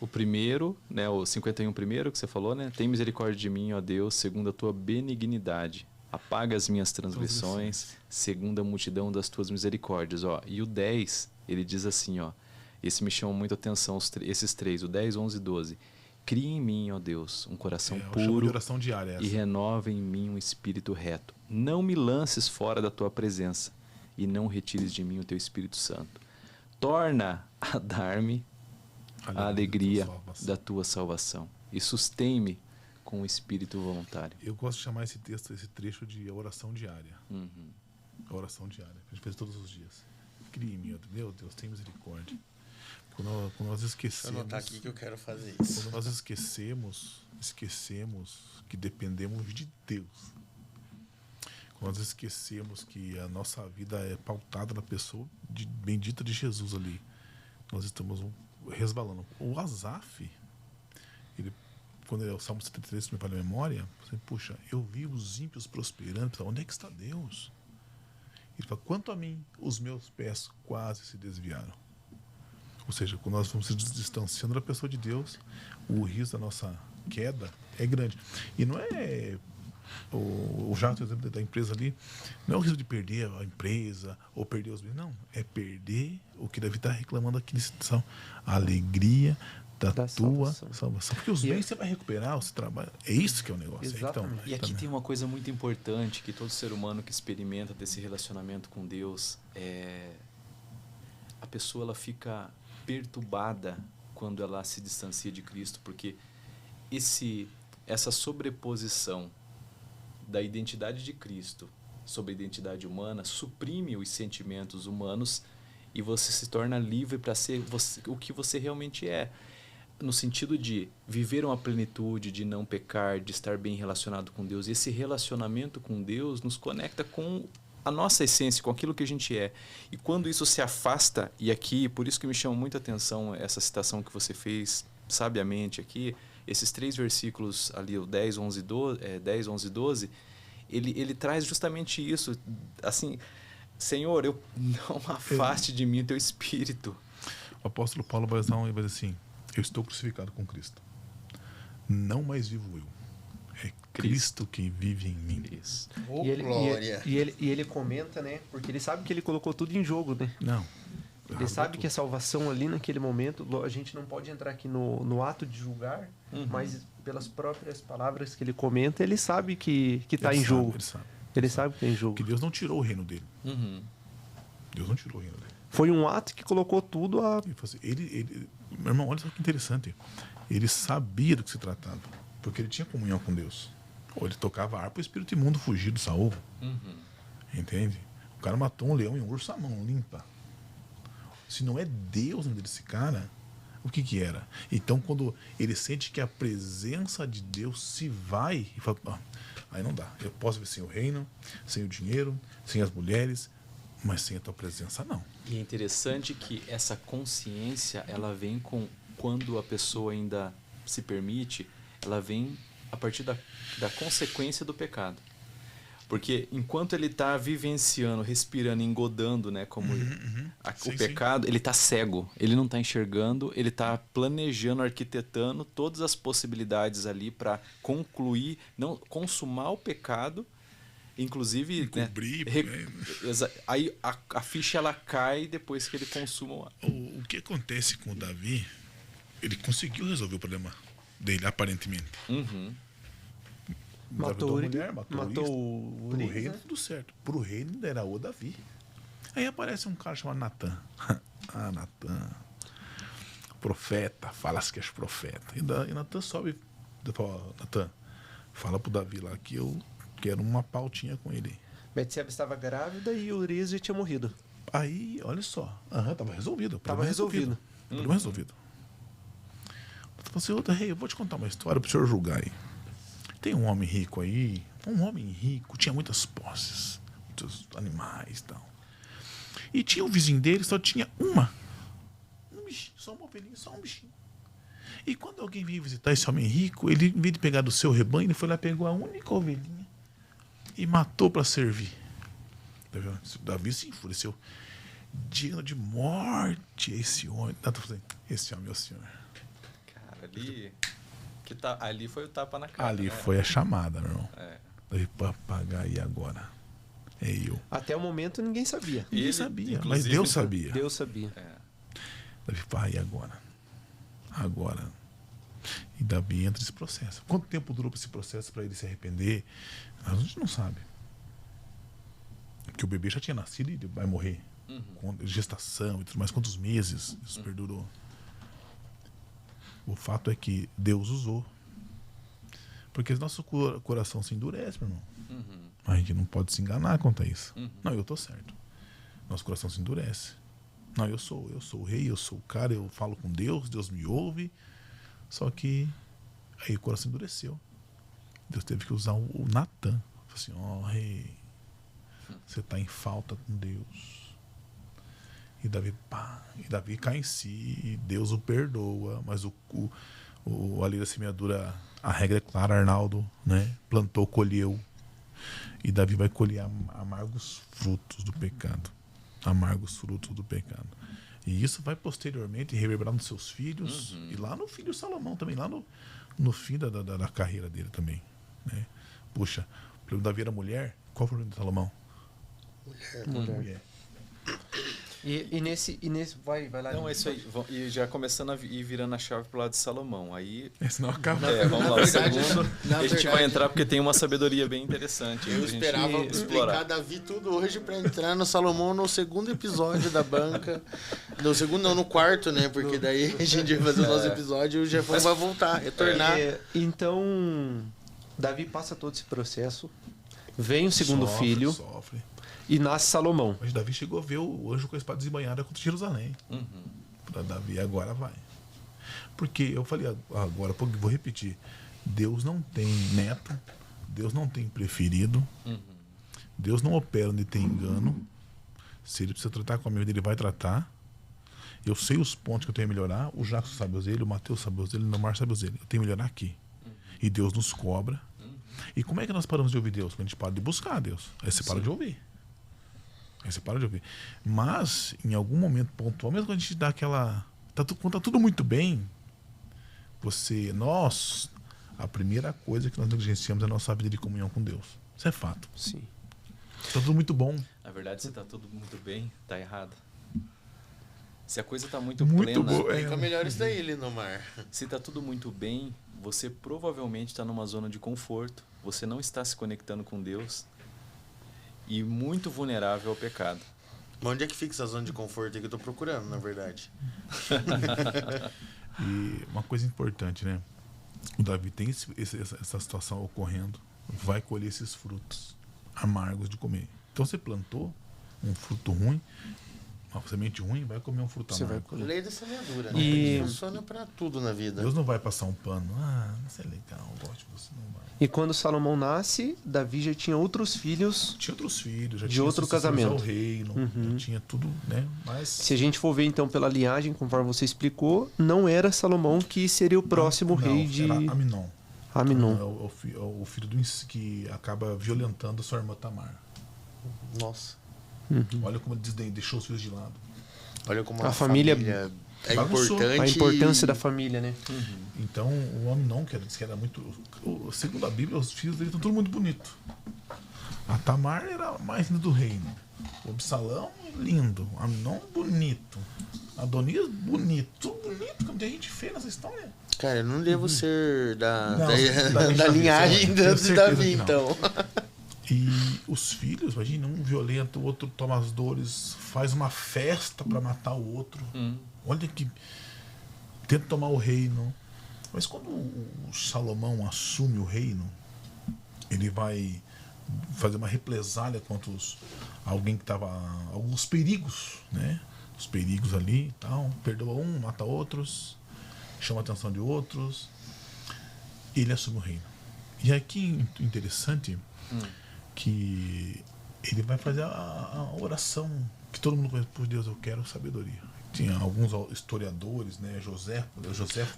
o primeiro, né, o 51 primeiro que você falou, né? Tem misericórdia de mim, ó Deus, segundo a tua benignidade. Apaga as minhas transgressões, segundo a multidão das tuas misericórdias. Ó. E o 10, ele diz assim, ó. Esse me chama muito a atenção, esses três, o 10, 11 e 12. Cria em mim, ó Deus, um coração puro de oração diária, essa. E renova em mim um espírito reto. Não me lances fora da tua presença e não retires de mim o teu Espírito Santo. Torna a dar-me a alegria da tua salvação e sustém-me com o espírito voluntário. Eu gosto de chamar esse trecho de oração diária. A oração diária, que a gente faz todos os dias. Cria em mim, meu Deus, tem misericórdia. Quando nós esquecemos... Vou anotar aqui que eu quero fazer isso. Quando nós esquecemos que dependemos de Deus. Quando nós esquecemos que a nossa vida é pautada na pessoa bendita de Jesus ali, nós estamos resbalando. O Asaf, quando é o Salmo 73, se me falha a memória, você, puxa, eu vi os ímpios prosperando, onde é que está Deus? Ele fala, quanto a mim, os meus pés quase se desviaram. Ou seja, quando nós vamos se distanciando da pessoa de Deus, o risco da nossa queda é grande. E não é o Jato, exemplo da empresa ali, não é o risco de perder a empresa ou perder os bens, não. É perder o que Davi está reclamando aqui nessa situação, a alegria da tua salvação. salvação. Porque os bens você vai recuperar, você trabalha. É isso que é o negócio. Exatamente. E aqui tem uma coisa muito importante que todo ser humano que experimenta desse relacionamento com Deus, a pessoa ela fica perturbada quando ela se distancia de Cristo, porque essa sobreposição da identidade de Cristo sobre a identidade humana suprime os sentimentos humanos e você se torna livre para ser o que você realmente é. No sentido de viver uma plenitude, de não pecar, de estar bem relacionado com Deus. E esse relacionamento com Deus nos conecta com a nossa essência, com aquilo que a gente é. E quando isso se afasta, e aqui, por isso que me chama muita atenção essa citação que você fez sabiamente aqui, esses 3 versículos ali, o 10, 11, 12, ele traz justamente isso, assim, Senhor, não afaste de mim o teu espírito. O apóstolo Paulo vai dizer assim, eu estou crucificado com Cristo. Não mais vivo eu. É Cristo que vive em mim. Isso. Oh, E ele, glória. e ele comenta, né? Porque ele sabe que ele colocou tudo em jogo, né? Não. Ele sabe que a salvação ali naquele momento, a gente não pode entrar aqui no ato de julgar, mas pelas próprias palavras que ele comenta, ele sabe que está em jogo. Ele sabe que está em jogo. Que Deus não tirou o reino dele. Uhum. Deus não tirou o reino dele. Foi um ato que colocou tudo a... Meu irmão, olha só que interessante. Ele sabia do que se tratava. Porque ele tinha comunhão com Deus. Ou ele tocava harpa, o espírito imundo fugia do Saul. Uhum. Entende? O cara matou um leão e um urso à mão limpa. Se não é Deus na vida desse cara, o que era? Então, quando ele sente que a presença de Deus se vai, ele fala, aí não dá. Eu posso ver sem o reino, sem o dinheiro, sem as mulheres, mas sem a tua presença, não. E é interessante que essa consciência, ela vem quando a pessoa ainda se permite, ela vem a partir da consequência do pecado. Porque enquanto ele está vivenciando, respirando, engodando, né, como o pecado, ele está cego, ele não está enxergando, ele está planejando, arquitetando todas as possibilidades ali para concluir, não consumar o pecado, inclusive, encobrir, aí a ficha ela cai depois que ele consuma. O que acontece com o Davi, ele conseguiu resolver o problema dele, aparentemente. Uhum. Matou o Pro reino, tudo certo. Pro reino ainda era o Davi. Aí aparece um cara chamado Natan. Natan. Profeta, falas que és profeta. E Natan sobe. Natan, fala pro Davi lá que eu quero uma pautinha com ele. Betseba estava grávida e Urias já tinha morrido. Aí, olha só. Tava resolvido. Tava resolvido. Problema resolvido. Eu falei assim, rei, eu vou te contar uma história pro senhor julgar aí. Tem um homem rico aí, tinha muitas posses, muitos animais e tal. E tinha um vizinho dele, só tinha um bichinho, só uma ovelhinha, só um bichinho. E quando alguém veio visitar esse homem rico, ele, em vez de pegar do seu rebanho, ele foi lá, pegou a única ovelhinha e matou para servir. Davi se enfureceu. Digno de morte esse homem. Esse homem é o senhor. Cara, ali foi o tapa na cara. Ali foi a chamada, meu irmão. Davi, papagaio, agora? É eu. Até o momento ninguém sabia. Ninguém sabia, mas Deus sabia. Deus sabia. Davi, pai, e agora? Agora. E Davi entra nesse processo. Quanto tempo durou esse processo para ele se arrepender? A gente não sabe. Porque o bebê já tinha nascido e vai morrer. Com gestação e tudo mais. Quantos meses isso perdurou? O fato é que Deus usou. Porque nosso coração se endurece, meu irmão. A gente não pode se enganar quanto a isso. Não, eu tô certo. Nosso coração se endurece. Não, eu sou o rei, eu sou o cara, eu falo com Deus, Deus me ouve. Só que aí o coração endureceu. Deus teve que usar o Natan. Falei assim, rei, você tá em falta com Deus. E Davi cai em si, e Deus o perdoa, mas a lei da semeadura, a regra é clara, Arnaldo, né? Plantou, colheu. E Davi vai colher amargos frutos do pecado. Amargos frutos do pecado. E isso vai posteriormente reverberar nos seus filhos, e lá no filho Salomão também, lá no fim da carreira dele também. Né? Puxa, o problema de Davi era mulher, qual foi o problema de Salomão? Mulher. Mulher. E nesse vai lá. Não, é isso aí. E já começando a ir virando a chave pro lado de Salomão. Aí. Senão acaba. Vamos lá, o segundo. na A gente verdade- vai entrar porque tem uma sabedoria bem interessante. Eu pra gente esperava explorar. explicar Davi tudo hoje pra entrar no Salomão no segundo episódio da banca. No segundo não, no quarto, né? Porque daí a gente vai fazer o nosso episódio e o Jefão vai voltar, retornar. Então, Davi passa todo esse processo, vem o segundo filho Sofre. e nasce Salomão. Mas Davi chegou a ver o anjo com a espada desembainhada contra Jerusalém. Para Davi, agora vai. Porque eu falei agora, vou repetir. Deus não tem neto, Deus não tem preferido, Deus não opera onde tem engano. Se ele precisa tratar com a minha vida, ele vai tratar. Eu sei os pontos que eu tenho a melhorar. O Jackson sabe os dele, o Matheus sabe os dele, o Neymar sabe os dele. Eu tenho que melhorar aqui. E Deus nos cobra. E como é que nós paramos de ouvir Deus? Quando a gente para de buscar Deus. Aí você para de ouvir. Aí você para de ouvir. Mas, em algum momento pontual, mesmo quando a gente dá aquela... Quando tá tudo muito bem, a primeira coisa que nós negligenciamos é a nossa vida de comunhão com Deus. Isso é fato. Sim. Tá tudo muito bom. Na verdade, se tá tudo muito bem, tá errado. Se a coisa tá muito Muito plena, bom. Fica melhor isso daí, Lindomar. se tá tudo muito bem, você provavelmente está numa zona de conforto. Você não está se conectando com Deus e muito vulnerável ao pecado. Mas onde é que fica essa zona de conforto aí que eu tô procurando, na verdade? E uma coisa importante, né? O Davi tem essa situação ocorrendo, vai colher esses frutos amargos de comer. Então você plantou um fruto ruim, uma semente ruim, vai comer um fruto Você vai amargo. colher. Lei da semeadura, E- né? Funciona pra tudo na vida. Deus não vai passar um pano. Isso é legal, eu gosto de você, não vai. E quando Salomão nasce, Davi já tinha outros filhos. Tinha outros filhos, já De tinha outro sucessores casamento. ao reino, já tinha tudo, né? Mas Se a gente for ver então pela linhagem, conforme você explicou, não era Salomão que seria o próximo não, rei de era Aminon. Aminon. É o filho que acaba violentando a sua irmã Tamar. Nossa. Olha como ele deixou os filhos de lado. Olha como A a família família é bagunçou. importante. A importância e- da família, né? Então, o Aminon, que era muito... Segundo a Bíblia, os filhos dele estão tudo muito bonito. A Tamar era a mais linda do reino. O Absalão, lindo. O Aminon, bonito. Adonias, bonito. Tudo bonito, que não tem gente feia nessa história. Cara, eu não devo ser Não, da linhagem tenho de certeza Davi, que não. então. E os filhos, imagina, um violenta, o outro toma as dores, faz uma festa para matar o outro. Olha que... Tenta tomar o reino. Mas quando o Salomão assume o reino, ele vai fazer uma represália contra alguém que estava... Alguns perigos, né? Os perigos ali, tal. Perdoa um, mata outros, chama a atenção de outros. E ele assume o reino. E aqui, interessante... que ele vai fazer a oração que todo mundo conhece. Por Deus, eu quero sabedoria. Tinha alguns historiadores, né? José,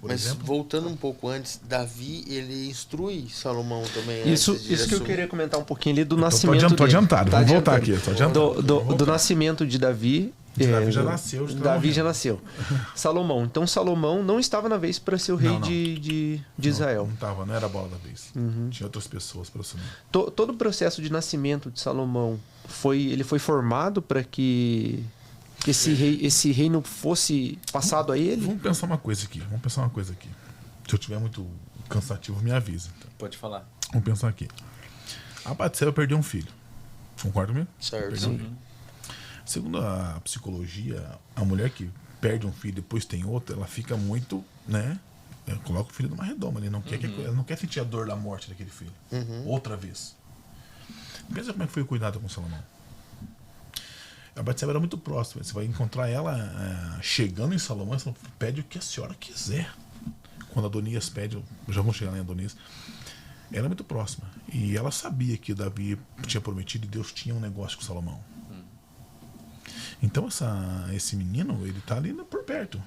por Mas exemplo. voltando um pouco antes, Davi, ele instrui Salomão também. Isso antes de que eu assumir. queria comentar um pouquinho ali do Tô nascimento tô dele. adiantado, Tá vamos voltar adiantando. aqui. Tô adiantado. Do Vamos voltar. nascimento de Davi. Davi já nasceu, já Davi tava já nasceu. Salomão. Então Salomão não estava na vez para ser o rei Não, não. de Israel. Não era a bola da vez. Tinha outras pessoas para assumir. Todo o processo de nascimento de Salomão ele foi formado para que esse reino fosse passado a ele? Vamos pensar uma coisa aqui. Se eu tiver muito cansativo, me avisa. Então. Pode falar. Vamos pensar aqui. A Batseba perdeu um filho. Concorda comigo? Certo. Perdeu um filho. Segundo a psicologia, a mulher que perde um filho e depois tem outro, ela fica muito, né? Ela coloca o filho numa redoma. Ela não quer sentir a dor da morte daquele filho. Outra vez. Pensa como é que foi o cuidado com Salomão. A Batseba era muito próxima. Você vai encontrar ela chegando em Salomão. Você pede o que a senhora quiser. Quando Adonias pede, já vamos chegar lá em Adonias. Ela é muito próxima. E ela sabia que Davi tinha prometido e Deus tinha um negócio com Salomão. Então esse menino, ele tá ali por perto.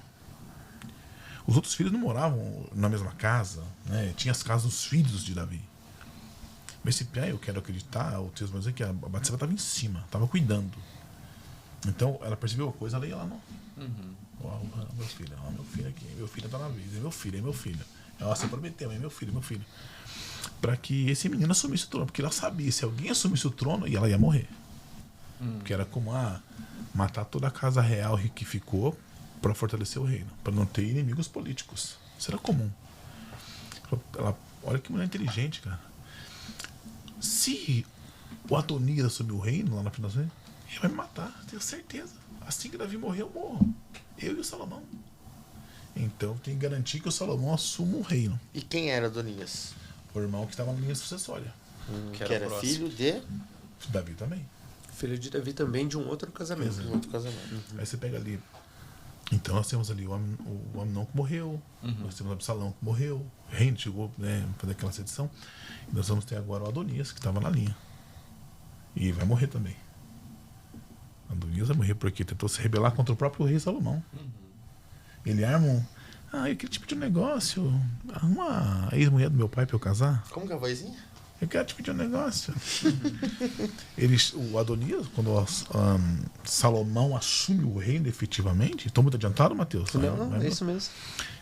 Os outros filhos não moravam na mesma casa, né? Tinha as casas dos filhos de Davi. Mas eu quero acreditar, o texto vai dizer que a Batseba estava em cima, estava cuidando. Então ela percebeu a coisa, ela ia lá, não. Meu filho aqui, meu filho tá na vez, é meu filho. Ela se prometeu, é meu filho. Para que esse menino assumisse o trono, porque ela sabia, se alguém assumisse o trono, ela ia morrer. Porque era como matar toda a casa real que ficou para fortalecer o reino, para não ter inimigos políticos. Isso era comum. Olha que mulher inteligente, cara. Se o Adonias assumir o reino lá na final, ele vai me matar, tenho certeza. Assim que Davi morrer, eu morro. Eu e o Salomão. Então tem que garantir que o Salomão assuma o reino. E quem era Adonias? O irmão que estava na linha sucessória. Que era filho de Davi também. Filho de Davi também de um outro casamento. um outro casamento. Aí você pega ali. Então nós temos ali o Amnon que morreu. Nós temos o Absalão que morreu. O reino chegou, né, a fazer aquela sedição. E nós vamos ter agora o Adonias que estava na linha. E vai morrer também. Adonias vai morrer porque tentou se rebelar contra o próprio rei Salomão. Ele arma eu queria te pedir um negócio. Arruma a ex-mulher do meu pai pra eu casar. Como que é a vozinha? Eu quero te pedir um negócio. O Adonias, quando Salomão assume o reino efetivamente, estou muito adiantado, Mateus? Não, é isso mesmo.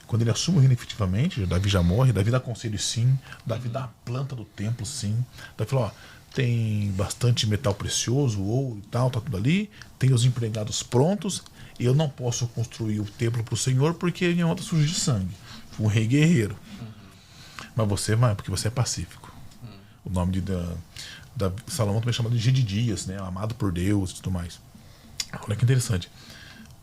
Quando ele assume o reino efetivamente, Davi já morre, Davi dá conselho sim, Davi dá a planta do templo sim. Davi falou, tem bastante metal precioso, ouro e tal, tá tudo ali, tem os empregados prontos, e eu não posso construir o templo para o Senhor porque ele é outra suja de sangue. Um rei guerreiro. Mas você vai, porque você é pacífico. O nome de Salomão também é chamado de Gedidias, né? Amado por Deus e tudo mais. Olha que interessante.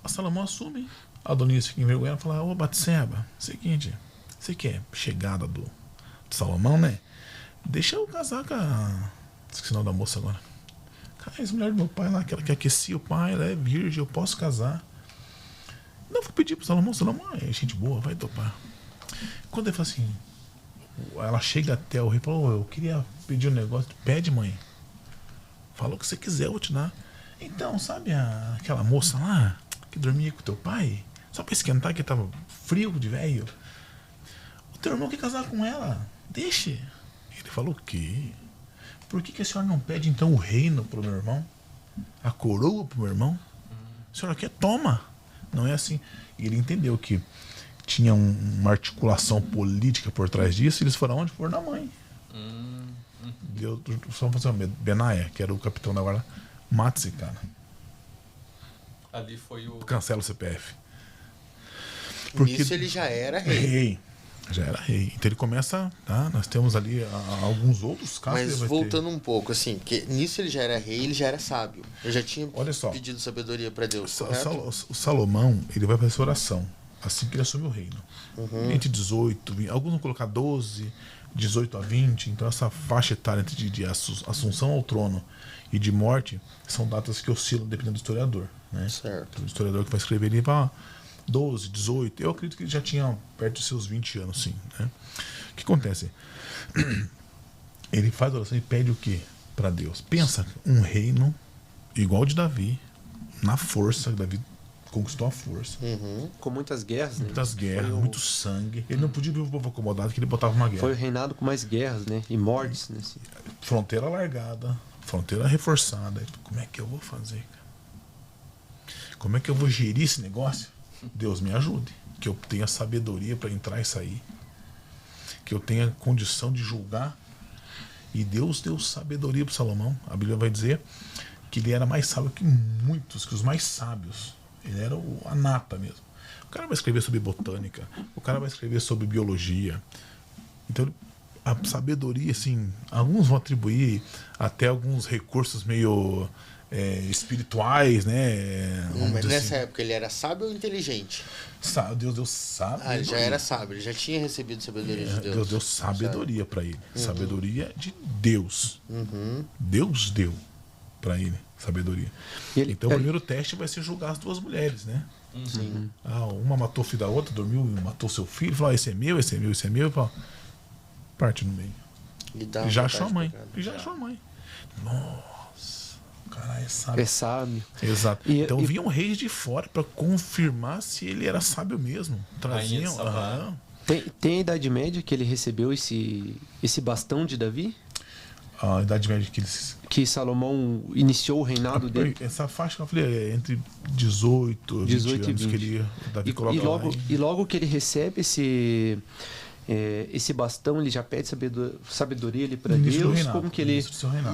A Salomão assume, Adonias fica envergonhado e fala, ô Batseba, seguinte, você que é chegada do Salomão, né? Deixa eu casar com a... Esqueci o nome da moça agora. A ex-mulher do meu pai lá, aquela que aquecia o pai, ela é virgem, eu posso casar. Não, vou pedir pro Salomão é gente boa, vai topar. Quando ele fala assim, ela chega até o rei e fala, eu queria pedir um negócio. Pede, mãe. Fala o que você quiser, eu vou te dar. Então, sabe aquela moça lá que dormia com teu pai? Só pra esquentar, que tava frio de velho. O teu irmão quer casar com ela. Deixe. Ele falou, o quê? Por que a senhora não pede então o reino pro meu irmão? A coroa pro meu irmão? A senhora quer? Toma. Não é assim. E ele entendeu que tinha uma articulação política por trás disso, e eles foram onde? Foram na mãe. Deu só fazer uma Benaia, que era o capitão da guarda, mata esse cara. Ali foi o... Cancela o CPF. Porque isso ele já era rei. Já era rei. Então ele começa, tá? Nós temos ali alguns outros casos. Mas voltando um pouco, assim, porque nisso ele já era rei, ele já era sábio. Eu já tinha pedido sabedoria para Deus. O Salomão, ele vai para essa oração assim que ele assume o reino. Entre 18, 20, alguns vão colocar 12, 18 a 20. Então essa faixa etária entre de assunção ao trono e de morte são datas que oscilam dependendo do historiador, né? Certo. O historiador que vai escrever, ele vai 12, 18. Eu acredito que ele já tinha perto dos seus 20 anos, sim, né? O que acontece? Ele faz a oração e pede o quê para Deus? Pensa, um reino igual de Davi, na força, Davi conquistou a força. Com muitas guerras, né? Muitas guerras, muito sangue. Ele não podia ver o povo acomodado, que ele botava uma guerra. Foi o reinado com mais guerras, né? E mortes, né? Fronteira largada, fronteira reforçada. Como é que eu vou fazer, cara? Como é que eu vou gerir esse negócio? Deus me ajude. Que eu tenha sabedoria para entrar e sair. Que eu tenha condição de julgar. E Deus deu sabedoria para Salomão. A Bíblia vai dizer que ele era mais sábio que muitos, que os mais sábios. Ele era a nata mesmo. O cara vai escrever sobre botânica. O cara vai escrever sobre biologia. Então, a sabedoria, assim, alguns vão atribuir até alguns recursos meio espirituais, né? Mas nessa assim. época ele era sábio ou inteligente? Deus deu sabedoria. Ele já era sábio, ele já tinha recebido sabedoria de Deus. Deus deu sabedoria para ele. Sabedoria de Deus. Deus deu para ele sabedoria. Então o primeiro teste vai ser julgar as duas mulheres, né? Uma matou o filho da outra, dormiu e matou seu filho. Falou, esse é meu, esse é meu, esse é meu. E falou, parte no meio. E já achou a mãe. Nossa, o cara é sábio. É sábio. Exato. Então vinham reis de fora para confirmar se ele era sábio mesmo. Traziam. Tem a Idade Média que ele recebeu esse bastão de Davi? A Idade Média que Salomão iniciou o reinado dele. Essa faixa que eu falei é entre 18 e 20 anos que ele, Davi coloca e logo que ele recebe esse bastão, ele já pede sabedoria ali para Deus. Reinado, como que ele...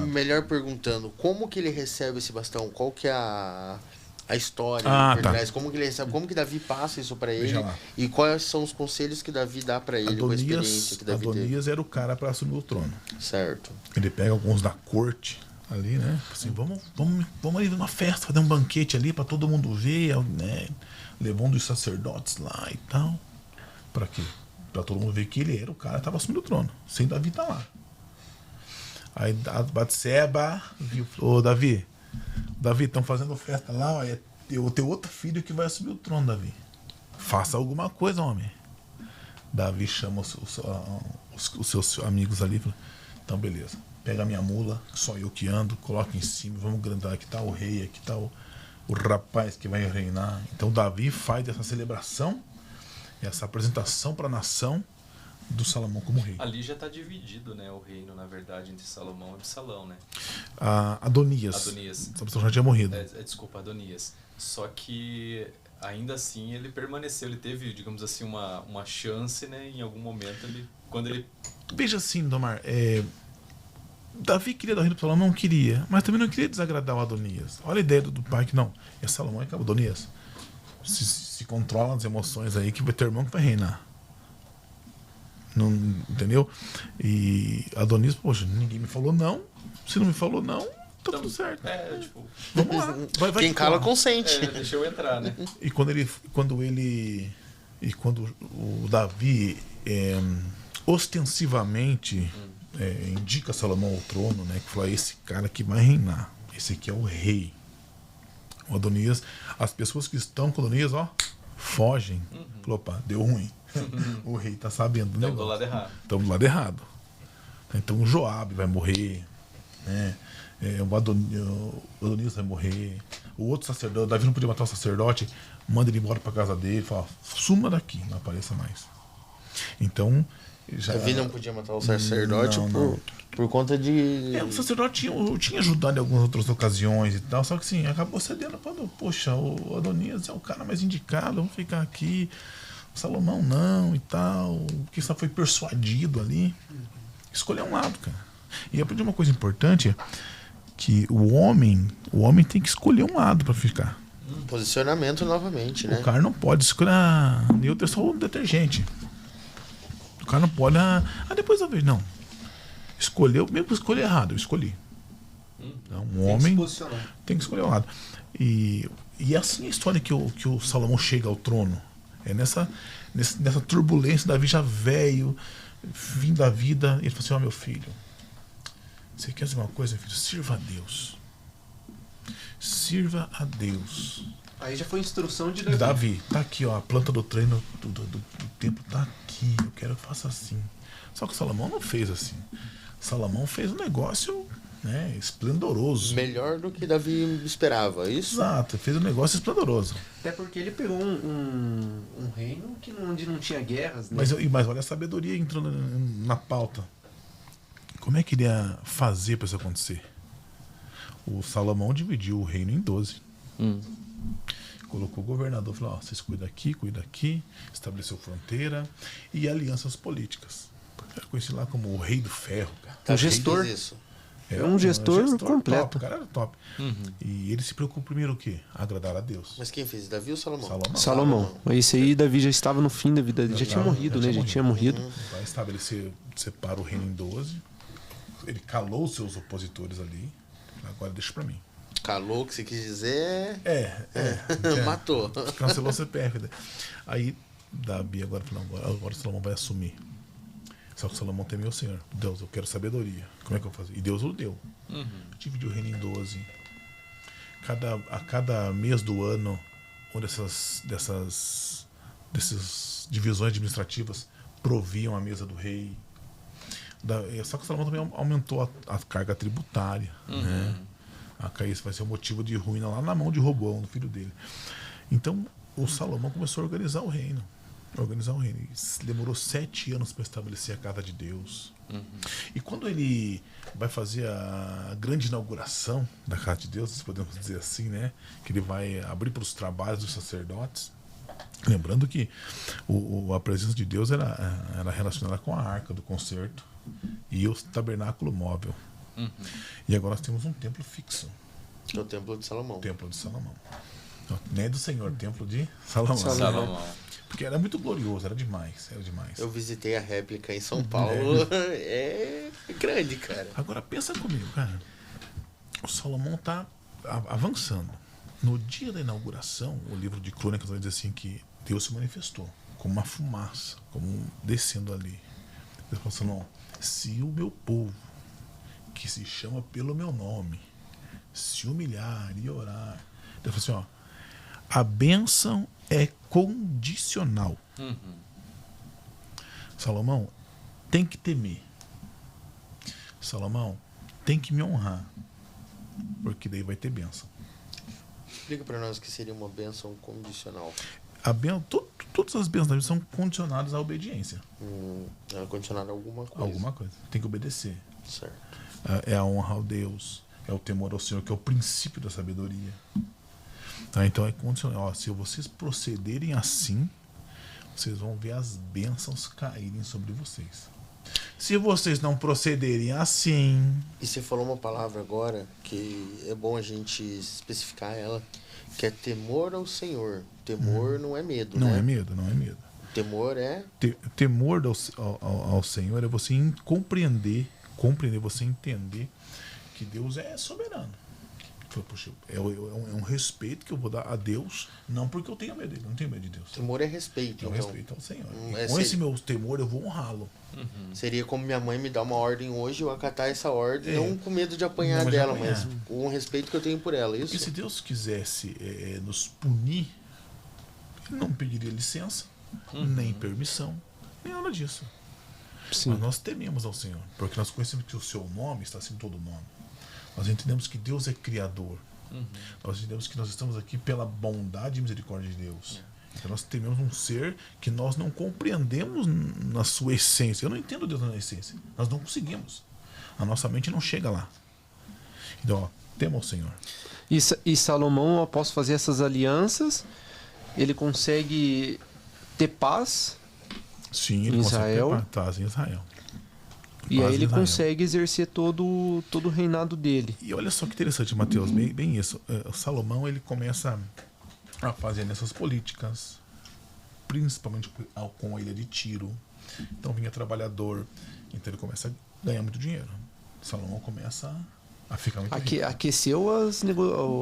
Melhor perguntando, como que ele recebe esse bastão? Qual que é a história por tá. trás, como que ele recebe, como que Davi passa isso para ele Veja lá. e quais são os conselhos que Davi dá para ele com a experiência que Davi teve. Adonias era o cara para assumir o trono. Certo. Ele pega alguns da corte ali, né? Assim, vamos ali numa festa, fazer um banquete ali para todo mundo ver, né? Levando os sacerdotes lá e tal. Para quê? Para todo mundo ver que ele era o cara que estava assumindo o trono, sem Davi estar lá. Aí a Batseba viu, ô Davi, estão fazendo festa lá, ó, eu tenho outro filho que vai assumir o trono, Davi. Faça alguma coisa, homem. Davi chama os seus amigos ali e fala, então beleza, pega a minha mula, só eu que ando, coloca em cima, vamos grandar, aqui tá o rei, aqui tá o rapaz que vai reinar. Então Davi faz essa celebração, essa apresentação para a nação do Salomão como rei. Ali já está dividido, né, o reino, na verdade, entre Salomão e Absalão, né? Adonias. Absalão já tinha morrido. Desculpa, Adonias. Só que ainda assim ele permaneceu, ele teve, digamos assim, uma chance, né, em algum momento, quando ele... Veja assim, Domar, Davi queria dar o reino para Salomão, não queria, mas também não queria desagradar o Adonias. Olha a ideia do pai que não, é Salomão e Adonias. Se controla as emoções aí, que vai ter irmão que vai reinar. Não, entendeu? E Adonias, poxa, ninguém me falou não. Se não me falou não, tá tudo certo. Tipo... Vamos lá. Vai Quem cala consente. Deixa eu entrar, né? E quando o Davi ostensivamente indica Salomão ao trono, né? Que fala, esse cara que vai reinar, esse aqui é o rei. O Adonias, as pessoas que estão com o Adonias, ó, fogem. Falou, opa, deu ruim. O rei tá sabendo do negócio. Estamos do lado errado. Estamos do lado errado. Então o Joabe vai morrer, né? O Adonias vai morrer. O outro sacerdote, Davi não podia matar o sacerdote, manda ele embora para casa dele, fala, suma daqui, não apareça mais. Então Davi não podia matar o sacerdote por conta de... o sacerdote tinha ajudado em algumas outras ocasiões e tal, só que sim, acabou cedendo quando, poxa, o Adonias é o cara mais indicado, vamos ficar aqui, o Salomão não e tal, que só foi persuadido ali. Escolher um lado, cara. E eu aprendi uma coisa importante, que o homem tem que escolher um lado para ficar. Posicionamento novamente, né? O cara não pode escolher, neutro é só o detergente. O cara não pode, depois eu vejo, não. Escolheu, mesmo que escolher errado, eu escolhi. Então, um homem tem que escolher um lado. E assim a história que o Salomão chega ao trono. É nessa turbulência, Davi já velho, fim da vida, ele falou assim, meu filho, você quer dizer uma coisa, filho? Sirva a Deus. Sirva a Deus. Aí já foi instrução de Davi, tá aqui, ó, a planta do treino do templo tá aqui, eu quero que faça assim. Só que Salomão não fez assim. Salomão fez um negócio, né, esplendoroso. Melhor do que Davi esperava, é isso? Exato, fez um negócio esplendoroso. Até porque ele pegou um reino onde não tinha guerras, né? Mas olha a sabedoria entrando na pauta. Como é que ele ia fazer para isso acontecer? O Salomão dividiu o reino em 12. Colocou o governador, falou, vocês cuidam aqui, estabeleceu fronteira e alianças políticas. Era conhecido lá como o Rei do Ferro. Cara. Um gestor. É um gestor completo. Top, o cara era top. E ele se preocupou primeiro o quê? Agradar a Deus. Mas quem fez? Davi ou Salomão? Salomão. Esse aí, Davi já estava no fim da vida dele. Já tinha morrido, né? Já tinha morrido. Vai estabelecer, separa o reino em 12. Ele calou os seus opositores ali. Agora deixa pra mim. Calou, o que você quis dizer? Matou. Cancelou o CPF. Aí Davi agora falou, agora Salomão vai assumir. Só que Salomão temeu o Senhor. Deus, eu quero sabedoria. Como é que eu vou fazer? E Deus o deu. Dividiu o reino em 12. A cada mês do ano, uma dessas divisões administrativas proviam a mesa do rei. Só que Salomão também aumentou a carga tributária. Né? Isso vai ser um motivo de ruína lá na mão de Roboão, do filho dele. Então, o Salomão começou a organizar o reino. Demorou 7 anos para estabelecer a casa de Deus. E quando ele vai fazer a grande inauguração da casa de Deus, podemos dizer assim, né? Que ele vai abrir para os trabalhos dos sacerdotes. Lembrando que a presença de Deus era relacionada com a arca do concerto e o tabernáculo móvel. E agora nós temos um templo fixo. É o templo de Salomão. O templo de Salomão. Não, nem é do Senhor, templo de Salomão. Salomão. Porque era muito glorioso, era demais, era demais. Eu visitei a réplica em São Paulo. É grande, cara. Agora pensa comigo, cara. O Salomão tá avançando. No dia da inauguração, o livro de Crônicas vai dizer assim que Deus se manifestou como uma fumaça, como descendo ali. Deus falou assim, não, se o meu povo, que se chama pelo meu nome, se humilhar e orar. Deus falou assim, ó, a bênção é condicional. Salomão tem que temer. Salomão tem que me honrar. Porque daí vai ter bênção. Explica pra nós o que seria uma bênção condicional. Todas as bênçãos da Bíblia são condicionadas à obediência. É condicionada a alguma coisa. Alguma coisa. Tem que obedecer. Certo. É a honra ao Deus. É o temor ao Senhor, que é o princípio da sabedoria. Tá? Então é condicional. Ó, se vocês procederem assim, vocês vão ver as bênçãos caírem sobre vocês. Se vocês não procederem assim... E você falou uma palavra agora que é bom a gente especificar ela, que é temor ao Senhor. Temor não é medo, Não né? é medo, não é medo. Temor é... Temor ao Senhor é você compreender, você entender que Deus é soberano. Poxa, é um respeito que eu vou dar a Deus, não porque eu tenho medo dele, não tenho medo de Deus. Temor é respeito, Eu então. respeito ao Senhor. É Com esse meu temor, eu vou honrá-lo. Seria como minha mãe me dá uma ordem hoje, eu acatar essa ordem, É. não com medo de apanhar Não, mas de dela, apanhar. mas com o respeito que eu tenho por ela, Porque isso? se Deus quisesse nos punir, Ele não pediria licença, nem permissão, nem nada disso. Sim. Mas nós tememos ao Senhor, porque nós conhecemos que o seu nome está acima de todo nome. Nós entendemos que Deus é Criador. Nós entendemos que nós estamos aqui pela bondade e misericórdia de Deus. Então nós tememos um ser que nós não compreendemos na sua essência. Eu não entendo Deus na essência. Nós não conseguimos. A nossa mente não chega lá. Então, ó, tema ao Senhor. E Salomão, após fazer essas alianças, ele consegue ter paz, Sim, ele Em consegue Israel. ter paz em Israel. e Paz aí em ele Israel. consegue exercer todo o reinado dele. E olha só que interessante, Mateus, bem isso. Salomão, ele começa a fazer nessas políticas, principalmente com a ilha de Tiro. Então vinha trabalhador, então ele começa a ganhar muito dinheiro. Salomão começa a ficar muito rico. Aqueceu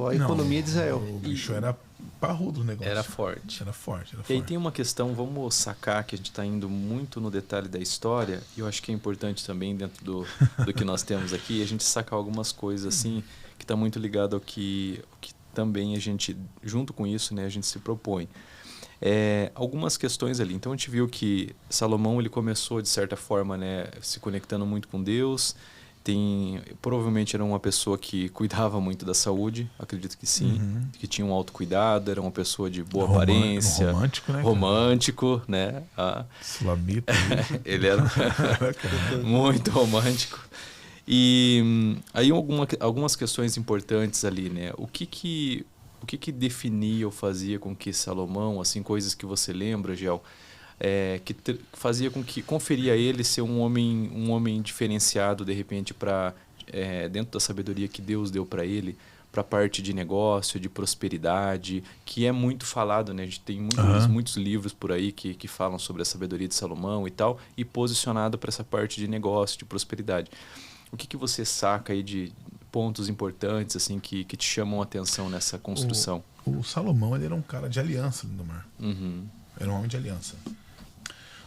a economia de Israel. O bicho era parrudo o negócio. Era forte. Era forte, era E aí forte. tem uma questão, vamos sacar que a gente está indo muito no detalhe da história, e eu acho que é importante também dentro do que nós temos aqui, a gente sacar algumas coisas assim, que está muito ligado ao que também a gente, junto com isso, né, a gente se propõe. Algumas questões ali. Então a gente viu que Salomão ele começou, de certa forma, né, se conectando muito com Deus. Provavelmente era uma pessoa que cuidava muito da saúde, acredito que sim, que tinha um autocuidado, era uma pessoa de boa aparência, Romântico, né? romântico, né? Islamita. Ele era muito romântico. E aí algumas questões importantes ali, né? O que definia ou fazia com que Salomão, assim, coisas que você lembra, Gel, fazia com que conferia a ele ser um homem diferenciado, de repente, para dentro da sabedoria que Deus deu para ele, para a parte de negócio, de prosperidade, que é muito falado, né? A gente tem muitos livros por aí que falam sobre a sabedoria de Salomão e tal, e posicionado para essa parte de negócio, de prosperidade. O que você saca aí de pontos importantes assim que te chamam a atenção nessa construção? O Salomão, ele era um cara de aliança, Lindomar. Era um homem de aliança.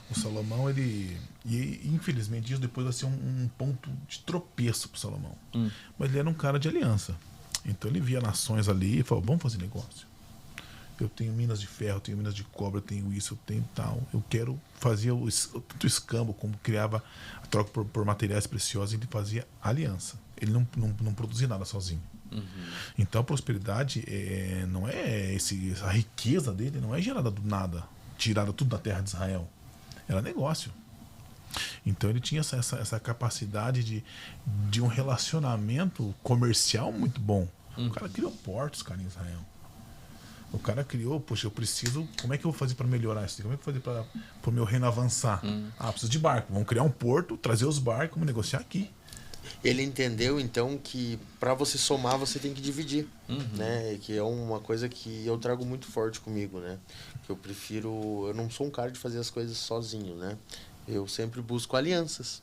O Salomão, e infelizmente isso depois vai ser um ponto de tropeço para o Salomão. Mas ele era um cara de aliança. Então ele via nações ali e falou, vamos fazer negócio. Eu tenho minas de ferro, eu tenho minas de cobre, eu tenho isso, eu tenho tal. Eu quero fazer tanto escambo como criava a troca por materiais preciosos, ele fazia aliança. Ele não produzia nada sozinho. Então a prosperidade não é a riqueza dele não é gerada do nada, tirada tudo da terra de Israel. Era negócio. Então ele tinha essa capacidade de um relacionamento comercial muito bom. O cara criou portos, cara, em Israel. O cara criou, poxa, eu preciso, como é que eu vou fazer para melhorar isso? Como é que eu vou fazer para o meu reino avançar? Preciso de barco. Vamos criar um porto, trazer os barcos, vamos negociar aqui. Ele entendeu, então, que para você somar, você tem que dividir, né? Que é uma coisa que eu trago muito forte comigo, né? Que eu não sou um cara de fazer as coisas sozinho, né? Eu sempre busco alianças.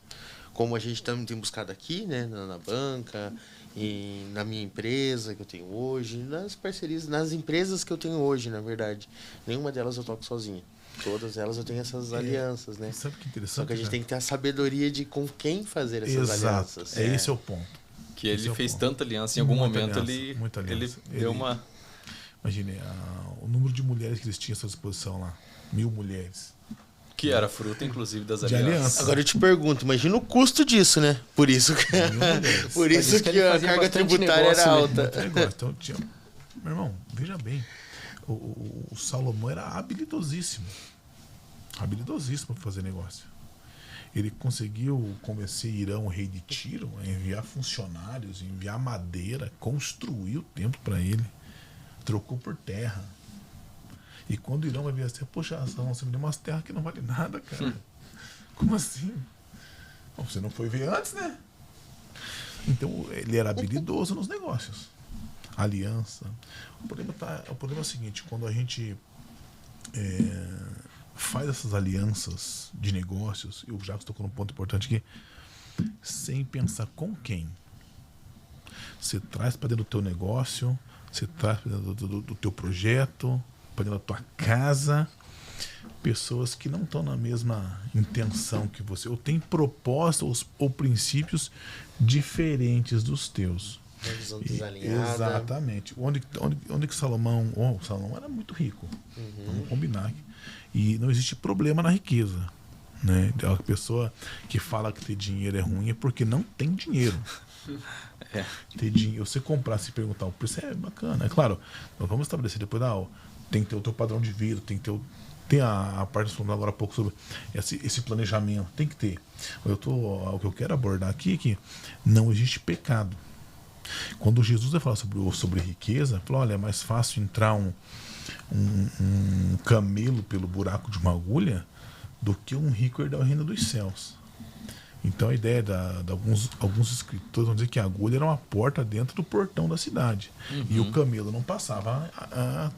Como a gente também tem buscado aqui, né? Na banca, e na minha empresa que eu tenho hoje, nas parcerias, nas empresas que eu tenho hoje, na verdade. Nenhuma delas eu toco sozinho. Todas elas eu tenho essas alianças, né? Sabe que interessante? Só que a gente tem que ter a sabedoria de com quem fazer essas alianças. Esse é o ponto. Que ele fez ponto. tanta aliança, em algum Muita momento aliança, muita ele aliança. deu uma... Imagine o número de mulheres que eles tinham à sua disposição lá. 1000 mulheres. Que era fruto, inclusive, das De alianças. aliança. Agora eu te pergunto, imagina o custo disso, né? Por isso que, por isso que ele a fazia carga bastante tributária negócio, era né? alta. Muito negócio. Então, meu irmão, veja bem. O Salomão era habilidosíssimo. Habilidosíssimo para fazer negócio. Ele conseguiu convencer Irão, o rei de Tiro, a enviar funcionários, enviar madeira, construir o templo para ele. Trocou por terra. E quando o Irão vai ver assim, poxa, Salomão, você me deu umas terras que não vale nada, cara. Como assim? Bom, você não foi ver antes, né? Então, ele era habilidoso nos negócios. Aliança. O problema é o seguinte, quando a gente faz essas alianças de negócios, e o Jacques tocou num ponto importante aqui, sem pensar com quem. Você traz para dentro do teu negócio, você traz para dentro do teu projeto, para dentro da tua casa, pessoas que não estão na mesma intenção que você, ou têm propósitos ou princípios diferentes dos teus. Exatamente. Onde que Salomão... Salomão era muito rico. Vamos combinar. E não existe problema na riqueza. Né? A pessoa que fala que ter dinheiro é ruim é porque não tem dinheiro. Ter dinheiro, você comprar, se perguntar o preço é bacana. É claro, nós vamos estabelecer depois, tem que ter o teu padrão de vida, tem que ter tem a parte que falando agora há pouco sobre esse planejamento, tem que ter. O que eu quero abordar aqui é que não existe pecado. Quando Jesus vai falar sobre riqueza, falou, olha, é mais fácil entrar um camelo pelo buraco de uma agulha do que um rico herdar o reino dos céus. Então a ideia de alguns escritores vão dizer que a agulha era uma porta dentro do portão da cidade. E o camelo não passava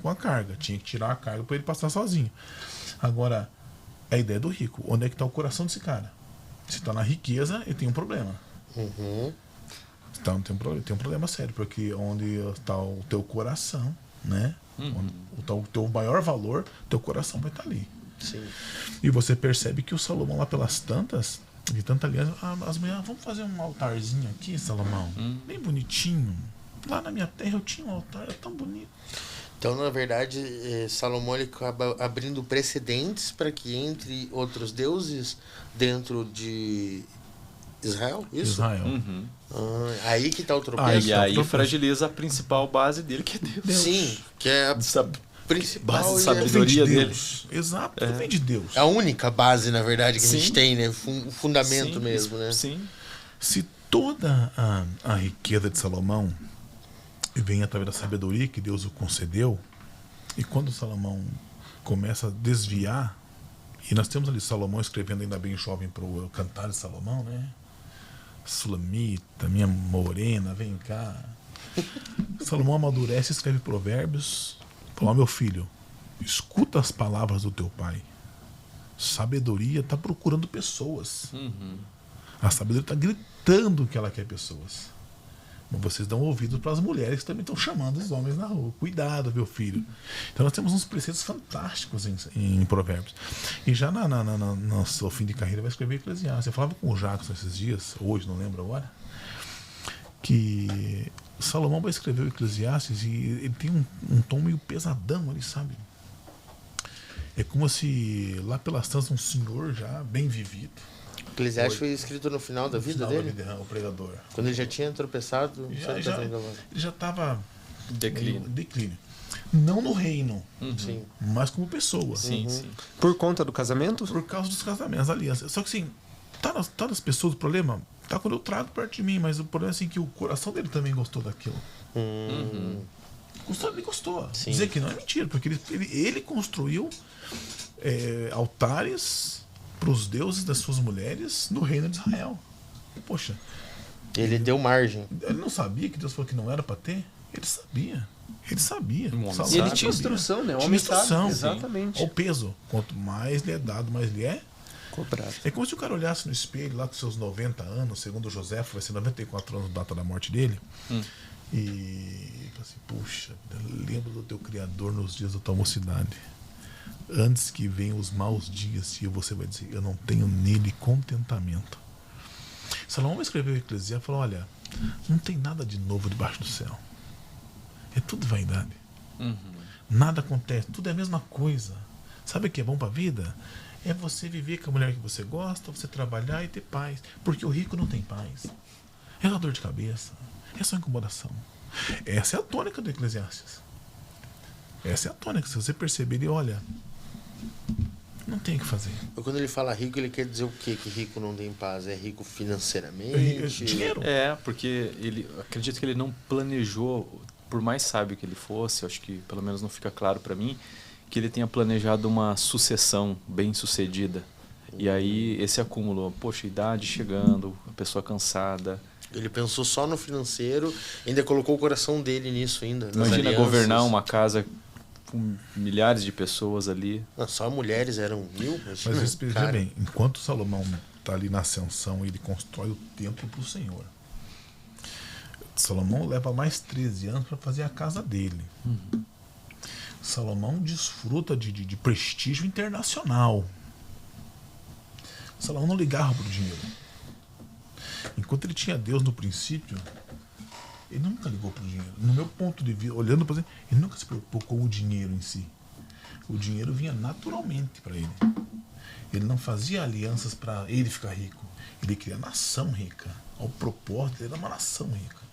com a carga, tinha que tirar a carga para ele passar sozinho. Agora, a ideia do rico, onde é que está o coração desse cara? Se está na riqueza, ele tem um problema. Então tem um problema sério, porque onde está o teu coração, né? Onde está o teu maior valor, teu coração vai estar ali. Sim. E você percebe que o Salomão lá pelas tantas, de tanta aliança, as mulheres, vamos fazer um altarzinho aqui, Salomão, bem bonitinho. Lá na minha terra eu tinha um altar, é tão bonito. Então, na verdade, Salomão ele acaba abrindo precedentes para que entre outros deuses dentro de Israel, isso? Israel. Aí que está o tropeço. E aí fragiliza a principal base dele, que é Deus. Sim, que é a principal base de e sabedoria Vem de dele. Deus. Exato, vem de Deus. a única base, na verdade, que a Sim. gente tem, né? O fundamento Sim, mesmo, né? Sim. Se toda a riqueza de Salomão vem através da sabedoria que Deus o concedeu, e quando Salomão começa a desviar, e nós temos ali Salomão escrevendo ainda bem jovem para o Cantar de Salomão, né? Sulamita, minha morena, vem cá. Salomão amadurece, escreve provérbios. Fala, meu filho, escuta as palavras do teu pai. Sabedoria está procurando pessoas. A sabedoria está gritando que ela quer pessoas. Mas vocês dão ouvido para as mulheres que também estão chamando os homens na rua. Cuidado, meu filho. Então nós temos uns preceitos fantásticos em Provérbios. E já no seu fim de carreira vai escrever Eclesiastes. Eu falava com o Jacques esses dias, hoje, não lembro agora, que Salomão vai escrever o Eclesiastes e ele tem um tom meio pesadão ali, sabe? É como se lá pelas tantas um senhor já bem vivido. Eclesiastes foi escrito no final da vida dele? O pregador. Quando ele já tinha tropeçado? Ele já estava declínio. Não no reino, Sim. mas como pessoa. Sim. Por conta do casamento? Por causa dos casamentos, alianças. Só que assim, tá nas pessoas o problema? Tá quando eu trago perto de mim, mas o problema é assim que o coração dele também gostou daquilo. Ele gostou. Sim. Dizer que não é mentira, porque ele construiu altares para os deuses das suas mulheres no reino de Israel. Poxa, Ele deu margem. Ele não sabia que Deus falou que não era para ter? Ele sabia. Ele sabia. E ele tinha instrução, né? O Tinha homem instrução. Exatamente. Olha o peso. Quanto mais lhe é dado, mais lhe é Cobrado. É como se o cara olhasse no espelho lá com seus 90 anos, segundo o José, vai ser 94 anos, data da morte dele, e fala assim, puxa, lembra do teu Criador nos dias da tua mocidade. Antes que venham os maus dias, e você vai dizer, eu não tenho nele contentamento. Salomão escreveu o Eclesiastes e falou, olha, não tem nada de novo debaixo do céu. É tudo vaidade. Nada acontece, tudo é a mesma coisa. Sabe o que é bom para a vida? É você viver com a mulher que você gosta, você trabalhar e ter paz. Porque o rico não tem paz. É uma dor de cabeça. É só incomodação. Essa é a tônica do Eclesiastes. Essa é a tônica. Se você perceber, ele olha, não tem o que fazer. Quando ele fala rico, ele quer dizer o quê? Que rico não tem paz? É rico financeiramente? Dinheiro. Porque ele acredito que ele não planejou, por mais sábio que ele fosse, acho que pelo menos não fica claro para mim, que ele tenha planejado uma sucessão bem sucedida. E aí esse acúmulo, poxa, idade chegando, a pessoa cansada. Ele pensou só no financeiro, ainda colocou o coração dele nisso ainda. Imagina governar uma casa com milhares de pessoas ali. Não, só mulheres eram 1000. Mas veja bem, enquanto Salomão está ali na ascensão, ele constrói o templo para o Senhor. Salomão leva mais 13 anos para fazer a casa dele. Salomão desfruta de prestígio internacional. Salomão não ligava para o dinheiro. Enquanto ele tinha Deus no princípio, ele nunca ligou para o dinheiro. No meu ponto de vista, olhando para ele, ele nunca se preocupou com o dinheiro em si. O dinheiro vinha naturalmente para ele. Ele não fazia alianças para ele ficar rico. Ele queria nação rica. O propósito dele era uma nação rica.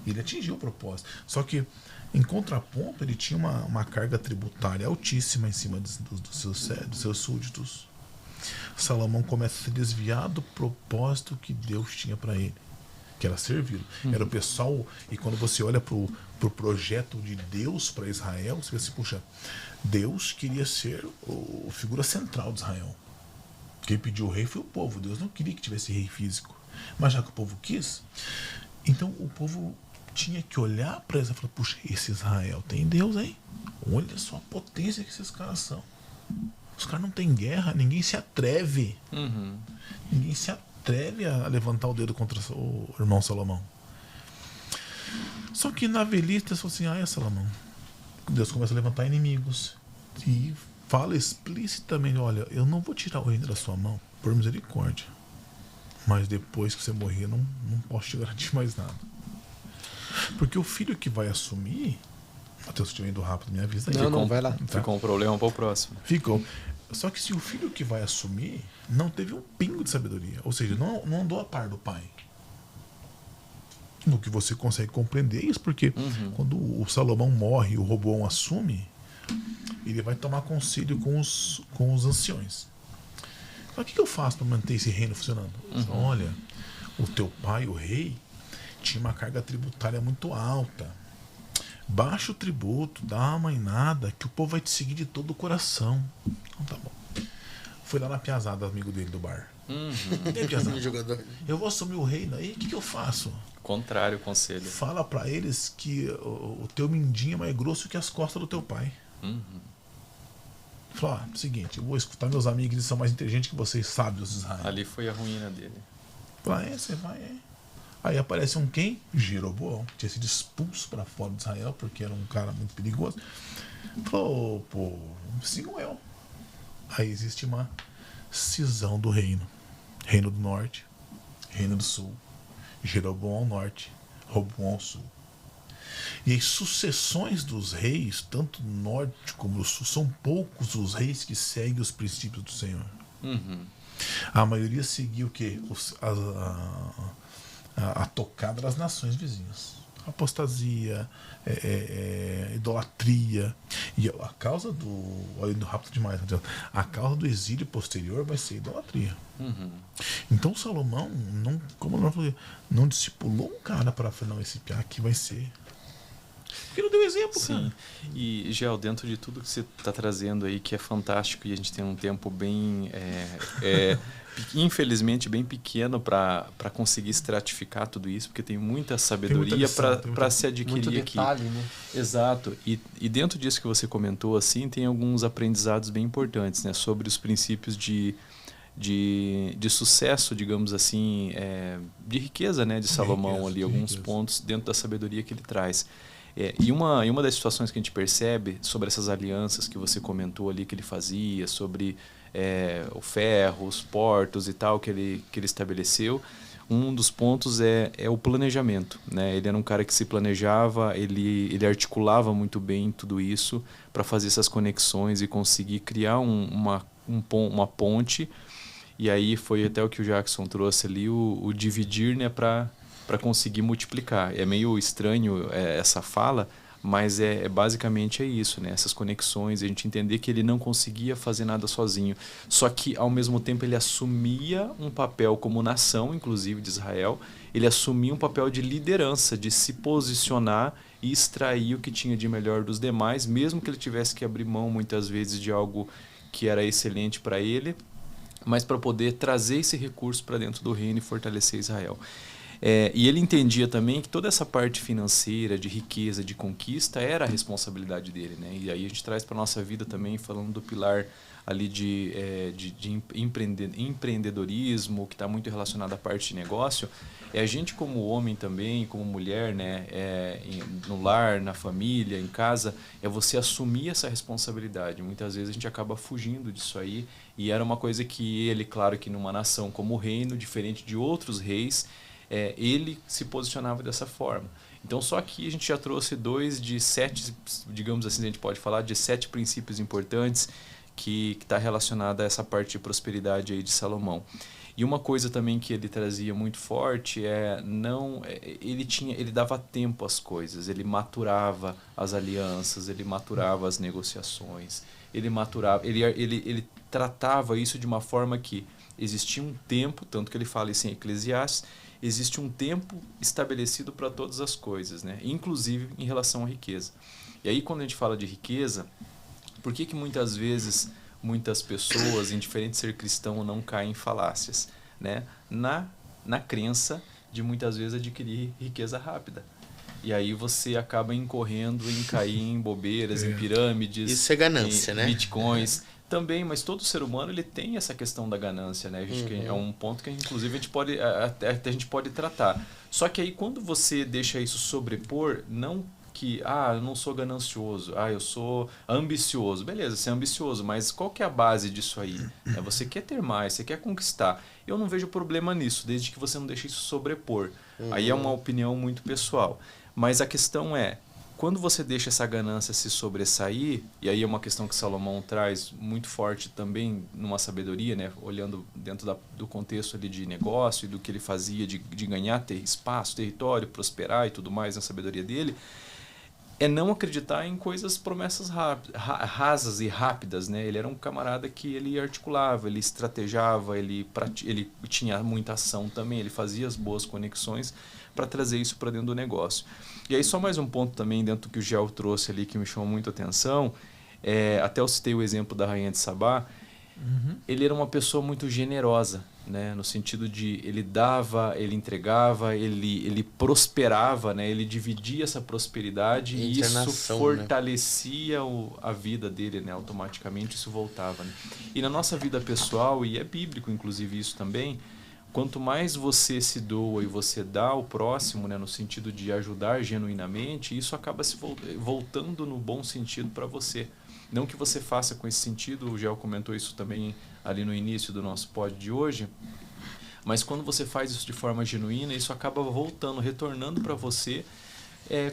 Ele atingiu o propósito. Só que, em contraponto, ele tinha uma carga tributária altíssima em cima dos seus súditos. Salomão começa a se desviar do propósito que Deus tinha para ele, que era servi-lo. Era o pessoal, e quando você olha para o projeto de Deus para Israel, você vê assim, puxa, Deus queria ser a figura central de Israel. Quem pediu o rei foi o povo. Deus não queria que tivesse rei físico. Mas já que o povo quis, então o povo tinha que olhar para eles e falar, puxa, esse Israel tem Deus, hein? Olha só a potência que esses caras são. Os caras não têm guerra, ninguém se atreve. Ninguém se atreve a levantar o dedo contra o irmão Salomão. Só que na velhice, eles falam assim, Salomão. Deus começa a levantar inimigos. E fala explicitamente, olha, eu não vou tirar o reino da sua mão, por misericórdia. Mas depois que você morrer, não posso te garantir mais nada. Porque o filho que vai assumir... Matheus, se estiver indo rápido, me avisa aí. Não, vai lá. Tá? Ficou um problema para o próximo. Ficou. Só que se o filho que vai assumir não teve um pingo de sabedoria, ou seja, não andou a par do pai. No que você consegue compreender isso, porque quando o Salomão morre e o Roboão assume, ele vai tomar conselho com os anciões. Mas o que eu faço para manter esse reino funcionando? Olha, o teu pai, o rei, tinha uma carga tributária muito alta. Baixa o tributo, dá uma mainada, que o povo vai te seguir de todo o coração. Então tá bom. Fui lá na Piazada, amigo dele do bar. Jogador. Eu vou assumir o reino aí, o que eu faço? Contrário, conselho. Fala pra eles que o teu mindinho é mais grosso que as costas do teu pai. Fala, seguinte, eu vou escutar meus amigos, eles são mais inteligentes que vocês, sábios de Israel. Ali foi a ruína dele. Fala, você vai, Aí aparece um quem? Jeroboão, que tinha sido expulso para fora de Israel, porque era um cara muito perigoso. Falou, pô, sigam eu. Aí existe uma cisão do reino. Reino do Norte, Reino do Sul. Jeroboão ao Norte, Roboão ao Sul. E as sucessões dos reis, tanto no Norte como no Sul, são poucos os reis que seguem os princípios do Senhor. A maioria seguiu o quê? A tocada das nações vizinhas. Apostasia, idolatria. E a causa do... Olha, indo rápido demais. A causa do exílio posterior vai ser idolatria. Então Salomão, não discipulou um cara para falar, não, esse piá aqui vai ser... Porque não deu exemplo, Sim. cara. E, Gel, dentro de tudo que você está trazendo aí, que é fantástico, e a gente tem um tempo bem, infelizmente, bem pequeno para conseguir estratificar tudo isso, porque tem muita sabedoria lição, para se adquirir Muito aqui. detalhe, né? Exato. E dentro disso que você comentou, assim, tem alguns aprendizados bem importantes, né? Sobre os princípios de sucesso, digamos assim, de riqueza, né? De Salomão ali, alguns pontos dentro da sabedoria que ele traz. E uma das situações que a gente percebe sobre essas alianças que você comentou ali que ele fazia, sobre o ferro, os portos e tal que ele estabeleceu, um dos pontos é o planejamento, né? Ele era um cara que se planejava, ele articulava muito bem tudo isso para fazer essas conexões e conseguir criar uma ponte. E aí foi até o que o Jackson trouxe ali, o dividir, né, para conseguir multiplicar. É meio estranho essa fala, mas basicamente é isso, né? Essas conexões, a gente entender que ele não conseguia fazer nada sozinho. Só que, ao mesmo tempo, ele assumia um papel como nação, inclusive de Israel, ele assumia um papel de liderança, de se posicionar e extrair o que tinha de melhor dos demais, mesmo que ele tivesse que abrir mão, muitas vezes, de algo que era excelente para ele, mas para poder trazer esse recurso para dentro do reino e fortalecer Israel. E ele entendia também que toda essa parte financeira, de riqueza, de conquista, era a responsabilidade dele, né? E aí a gente traz para a nossa vida também, falando do pilar ali de empreendedorismo, que está muito relacionado à parte de negócio. A gente como homem também, como mulher, né? No lar, na família, em casa, é você assumir essa responsabilidade. Muitas vezes a gente acaba fugindo disso aí, e era uma coisa que ele, claro que numa nação como o reino, diferente de outros reis, ele se posicionava dessa forma. Então, só aqui a gente já trouxe 2 de 7, digamos assim, a gente pode falar, de 7 princípios importantes que está relacionada a essa parte de prosperidade aí de Salomão. E uma coisa também que ele trazia muito forte ele dava tempo às coisas, ele maturava as alianças, ele maturava as negociações, ele tratava isso de uma forma que existia um tempo, tanto que ele fala isso em Eclesiastes, existe um tempo estabelecido para todas as coisas, né? Inclusive em relação à riqueza. E aí, quando a gente fala de riqueza, por que muitas vezes muitas pessoas, indiferente de ser cristão ou não, caem em falácias, né? Na crença de muitas vezes adquirir riqueza rápida. E aí você acaba incorrendo em cair em bobeiras, em pirâmides. Isso é ganância, em né? bitcoins. Também, mas todo ser humano ele tem essa questão da ganância, né? É um ponto que inclusive a gente pode tratar. Só que aí quando você deixa isso sobrepor, não que eu não sou ganancioso, eu sou ambicioso. Beleza, você é ambicioso, mas qual que é a base disso aí? Você quer ter mais, você quer conquistar. Eu não vejo problema nisso, desde que você não deixe isso sobrepor. Aí é uma opinião muito pessoal. Mas a questão é, quando você deixa essa ganância se sobressair, e aí é uma questão que Salomão traz muito forte também numa sabedoria, né? Olhando dentro do contexto ali de negócio e do que ele fazia de ganhar espaço, território, prosperar e tudo mais na sabedoria dele, é não acreditar em promessas rasas e rápidas, né? Ele era um camarada que ele articulava, ele estrategava, ele tinha muita ação também, ele fazia as boas conexões para trazer isso para dentro do negócio. E aí só mais um ponto também dentro do que o Gel trouxe ali que me chamou muito a atenção, até eu citei o exemplo da Rainha de Sabá. Ele era uma pessoa muito generosa, né? No sentido de ele dava, ele entregava, ele prosperava, né? Ele dividia essa prosperidade e isso fortalecia a vida dele, né? Automaticamente isso voltava, né? E na nossa vida pessoal, e é bíblico inclusive isso também, quanto mais você se doa e você dá ao próximo, né? No sentido de ajudar genuinamente, isso acaba se voltando no bom sentido para você. Não que você faça com esse sentido, o Gel comentou isso também ali no início do nosso pod de hoje, mas quando você faz isso de forma genuína, isso acaba voltando, retornando para você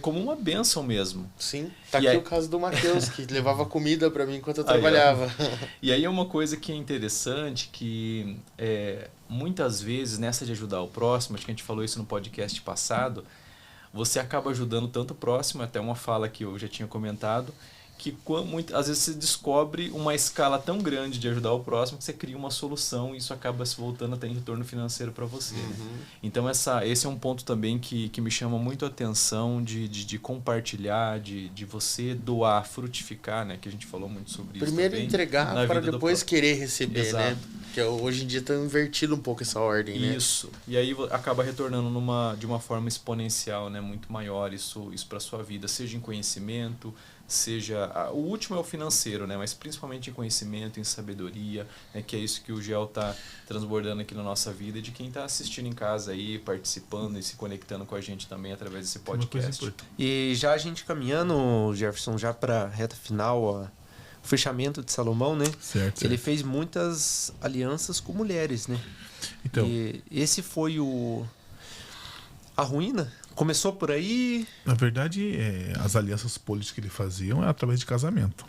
como uma bênção mesmo. Sim, aqui o caso do Matheus, que levava comida para mim enquanto eu trabalhava. E aí é uma coisa que é interessante, que muitas vezes nessa de ajudar o próximo, acho que a gente falou isso no podcast passado, você acaba ajudando tanto o próximo, até uma fala que eu já tinha comentado, que às vezes você descobre uma escala tão grande de ajudar o próximo que você cria uma solução e isso acaba se voltando até em retorno financeiro para você. Né? Então esse é um ponto também que me chama muito a atenção de compartilhar, de você doar, frutificar, né? Que a gente falou muito sobre isso. Primeiro também, entregar para depois querer receber, Exato. né? Porque hoje em dia está invertido um pouco essa ordem, né? Isso. E aí acaba retornando de uma forma exponencial, né? Muito maior isso para sua vida, seja em conhecimento, seja... O último é o financeiro, né? Mas principalmente em conhecimento, em sabedoria, né? Que é isso que o Gel está transbordando aqui na nossa vida e de quem está assistindo em casa aí, participando e se conectando com a gente também através desse podcast. E já a gente caminhando, Jefferson, já para a reta final, ó, o fechamento de Salomão, né? Certo. Ele fez muitas alianças com mulheres, né? Então, E esse foi a ruína? Começou por aí? na verdade, as alianças políticas que ele fazia eram através de casamento.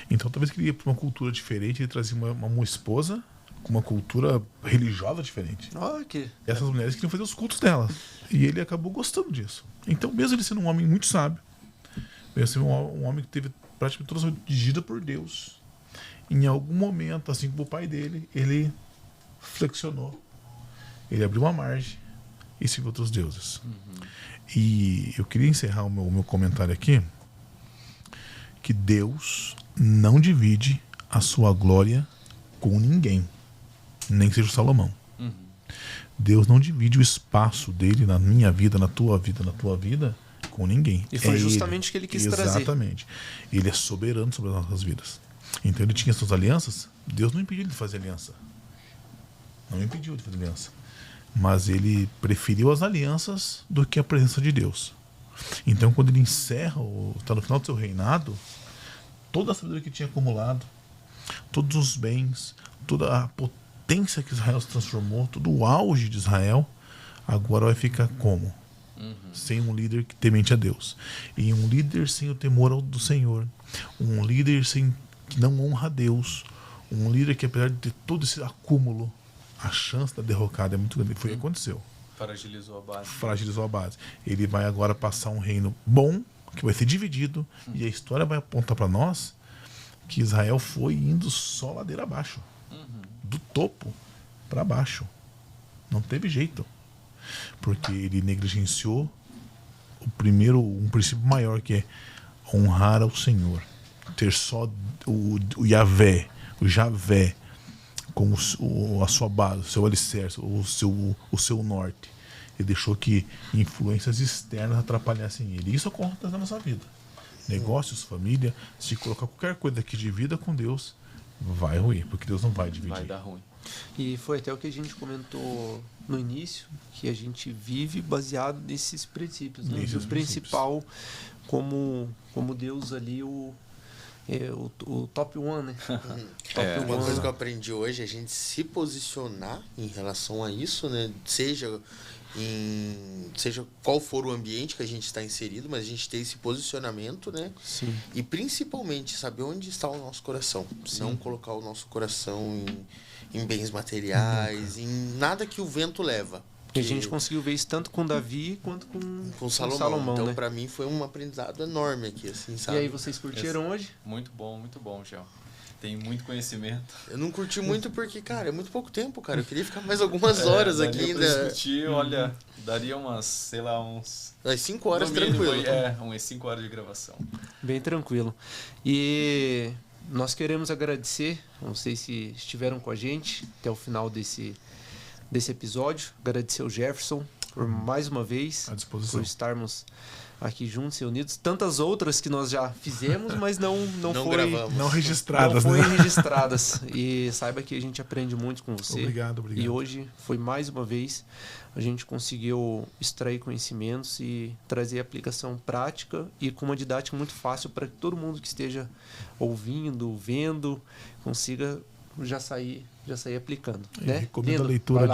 Então, talvez que ele ia para uma cultura diferente, ele trazia uma esposa com uma cultura religiosa diferente. Que... E essas mulheres queriam fazer os cultos delas. E ele acabou gostando disso. Então, mesmo ele sendo um homem muito sábio, mesmo sendo um homem que teve praticamente toda a sua vida dirigida por Deus, em algum momento, assim como o pai dele, ele flexionou. Ele abriu uma margem e serviu outros deuses. E eu queria encerrar o meu comentário aqui, que Deus não divide a sua glória com ninguém, nem que seja o Salomão. Deus não divide o espaço dele na minha vida, na tua vida, com ninguém. E foi justamente o que ele quis trazer. Exatamente. Ele é soberano sobre as nossas vidas. Então ele tinha suas alianças. Deus não impediu ele de fazer aliança. Não impediu de fazer aliança. Mas ele preferiu as alianças do que a presença de Deus. Então quando ele encerra, está no final do seu reinado, toda a sabedoria que tinha acumulado, todos os bens, toda a potência que Israel se transformou, todo o auge de Israel, agora vai ficar como? Sem um líder que temente a Deus. E um líder sem o temor do Senhor. Um líder que não honra a Deus. Um líder que, apesar de ter todo esse acúmulo, a chance da derrocada é muito grande. Foi o que aconteceu. Fragilizou a base. Ele vai agora passar um reino bom, que vai ser dividido. E a história vai apontar para nós que Israel foi indo só ladeira abaixo. Do topo para baixo. Não teve jeito. Porque ele negligenciou um princípio maior, que é honrar ao Senhor, ter só o Yahvé, o Javé como a sua base, o seu alicerce, o seu norte. Ele deixou que influências externas atrapalhassem ele. Isso acontece na nossa vida. Negócios, família, se colocar qualquer coisa aqui de vida com Deus, vai ruir, porque Deus não vai dividir. Vai dar ruim. E foi até o que a gente comentou no início, que a gente vive baseado nesses princípios, né? O principal, como Deus ali, o top one, né? Uma coisa que eu aprendi hoje é a gente se posicionar em relação a isso, né? Seja qual for o ambiente que a gente está inserido, mas a gente ter esse posicionamento, né? Sim. E principalmente saber onde está o nosso coração. Sim. Não colocar o nosso coração em bens materiais, em nada que o vento leva. E a gente conseguiu ver isso tanto com Davi quanto com Salomão. Então, né? para mim, foi um aprendizado enorme aqui, assim, sabe? E aí, vocês curtiram hoje? Muito bom, Gel. Tem muito conhecimento. Eu não curti muito porque, cara, é muito pouco tempo, cara. Eu queria ficar mais algumas horas aqui ainda. Discutir, olha, daria umas, sei lá, uns... Umas 5 horas mínimo, tranquilo. umas 5 horas de gravação. Bem tranquilo. E nós queremos agradecer, não sei se estiveram com a gente até o final desse episódio. Agradecer ao Jefferson por mais uma vez, à disposição, por estarmos aqui juntos e unidos. Tantas outras que nós já fizemos, mas não gravamos. Não registradas. Não foi registradas. E saiba que a gente aprende muito com você. Obrigado. E hoje foi mais uma vez a gente conseguiu extrair conhecimentos e trazer aplicação prática e com uma didática muito fácil para que todo mundo que esteja ouvindo, vendo, consiga já sair aplicando. Né? Recomendo a leitura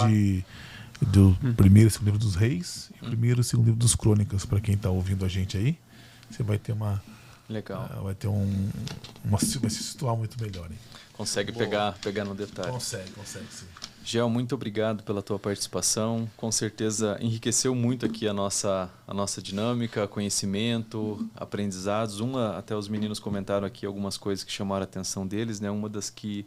do primeiro e segundo livro dos Reis e primeiro e segundo livro dos Crônicas, para quem está ouvindo a gente aí. Você vai ter Legal. Vai ter vai se situar muito melhor. Hein? Consegue pegar no detalhe. Consegue sim. Gel, muito obrigado pela tua participação. Com certeza enriqueceu muito aqui a nossa dinâmica, conhecimento, aprendizados. Até os meninos comentaram aqui algumas coisas que chamaram a atenção deles, né? Uma das que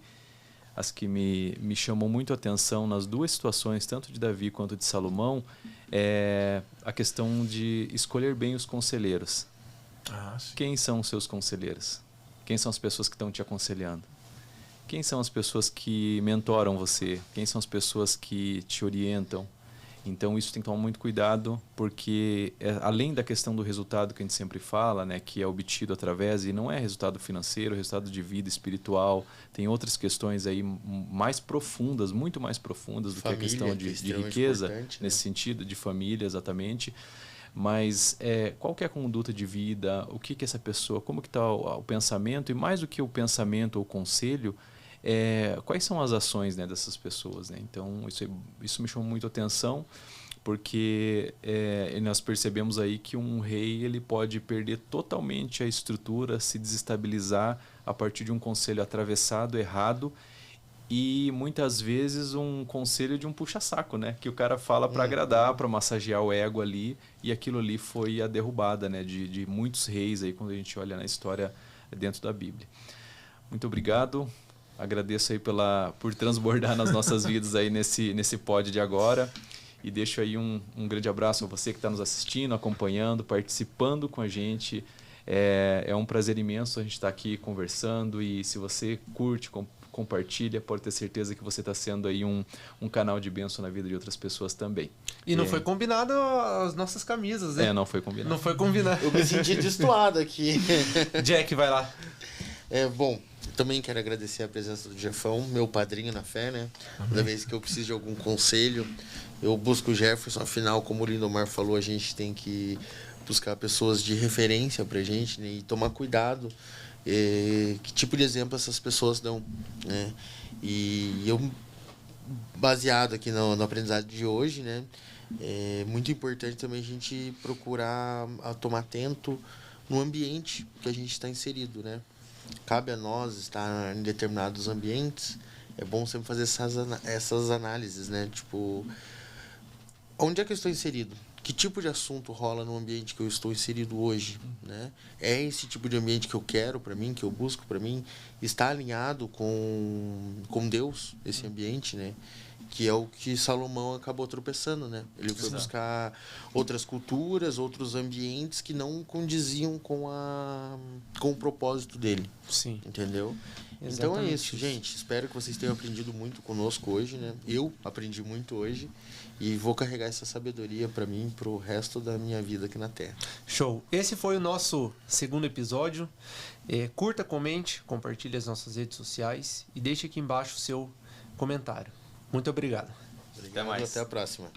me chamou muito a atenção nas duas situações, tanto de Davi quanto de Salomão, é a questão de escolher bem os conselheiros. Quem são os seus conselheiros? Quem são as pessoas que estão te aconselhando? Quem são as pessoas que mentoram você? Quem são as pessoas que te orientam? Então, isso tem que tomar muito cuidado, porque além da questão do resultado que a gente sempre fala, né, que é obtido através, e não é resultado financeiro, é resultado de vida espiritual, tem outras questões aí mais profundas, muito mais profundas do Família, que a questão de riqueza, nesse né? sentido, de família, exatamente. Mas qual que é a conduta de vida, o que essa pessoa, como que está o pensamento, e mais do que o pensamento ou o conselho, quais são as ações, né, dessas pessoas, né? Então isso me chamou muito a atenção, porque nós percebemos aí que um rei ele pode perder totalmente a estrutura, se desestabilizar a partir de um conselho atravessado, errado, e muitas vezes um conselho de um puxa-saco, né? Que o cara fala para agradar, para massagear o ego ali, e aquilo ali foi a derrubada, né, de muitos reis aí quando a gente olha na história dentro da Bíblia. Muito obrigado. Agradeço aí por transbordar nas nossas vidas aí nesse pod de agora. E deixo aí um grande abraço a você que está nos assistindo, acompanhando, participando com a gente. É um prazer imenso a gente estar aqui conversando. E se você curte, compartilha, pode ter certeza que você está sendo aí um canal de bênção na vida de outras pessoas também. E não foi combinado as nossas camisas, né? Não foi combinado. Não foi combinado. Eu me senti destoado aqui. Jack, vai lá. Bom, também quero agradecer a presença do Jefão, meu padrinho na fé, né? Toda vez que eu preciso de algum conselho, eu busco o Jefferson. Afinal, como o Lindomar falou, a gente tem que buscar pessoas de referência pra gente, né? E tomar cuidado que tipo de exemplo essas pessoas dão, né? E eu, baseado aqui no aprendizado de hoje, né? É muito importante também a gente procurar tomar atento no ambiente que a gente está inserido, né? Cabe a nós estar em determinados ambientes. É bom sempre fazer essas análises, né? Tipo, onde é que eu estou inserido? Que tipo de assunto rola no ambiente que eu estou inserido hoje, né? É esse tipo de ambiente que eu quero para mim, que eu busco para mim? Está alinhado com Deus, esse ambiente, né? Que é o que Salomão acabou tropeçando, né? Ele foi buscar outras culturas, outros ambientes que não condiziam com o propósito dele. Sim. Entendeu? Exatamente então é isso, gente. Espero que vocês tenham aprendido muito conosco hoje, né? Eu aprendi muito hoje e vou carregar essa sabedoria para mim, pro resto da minha vida aqui na Terra. Show. Esse foi o nosso segundo episódio. Curta, comente, compartilhe as nossas redes sociais e deixe aqui embaixo o seu comentário. Muito obrigado. Obrigado, Até mais. Até a próxima.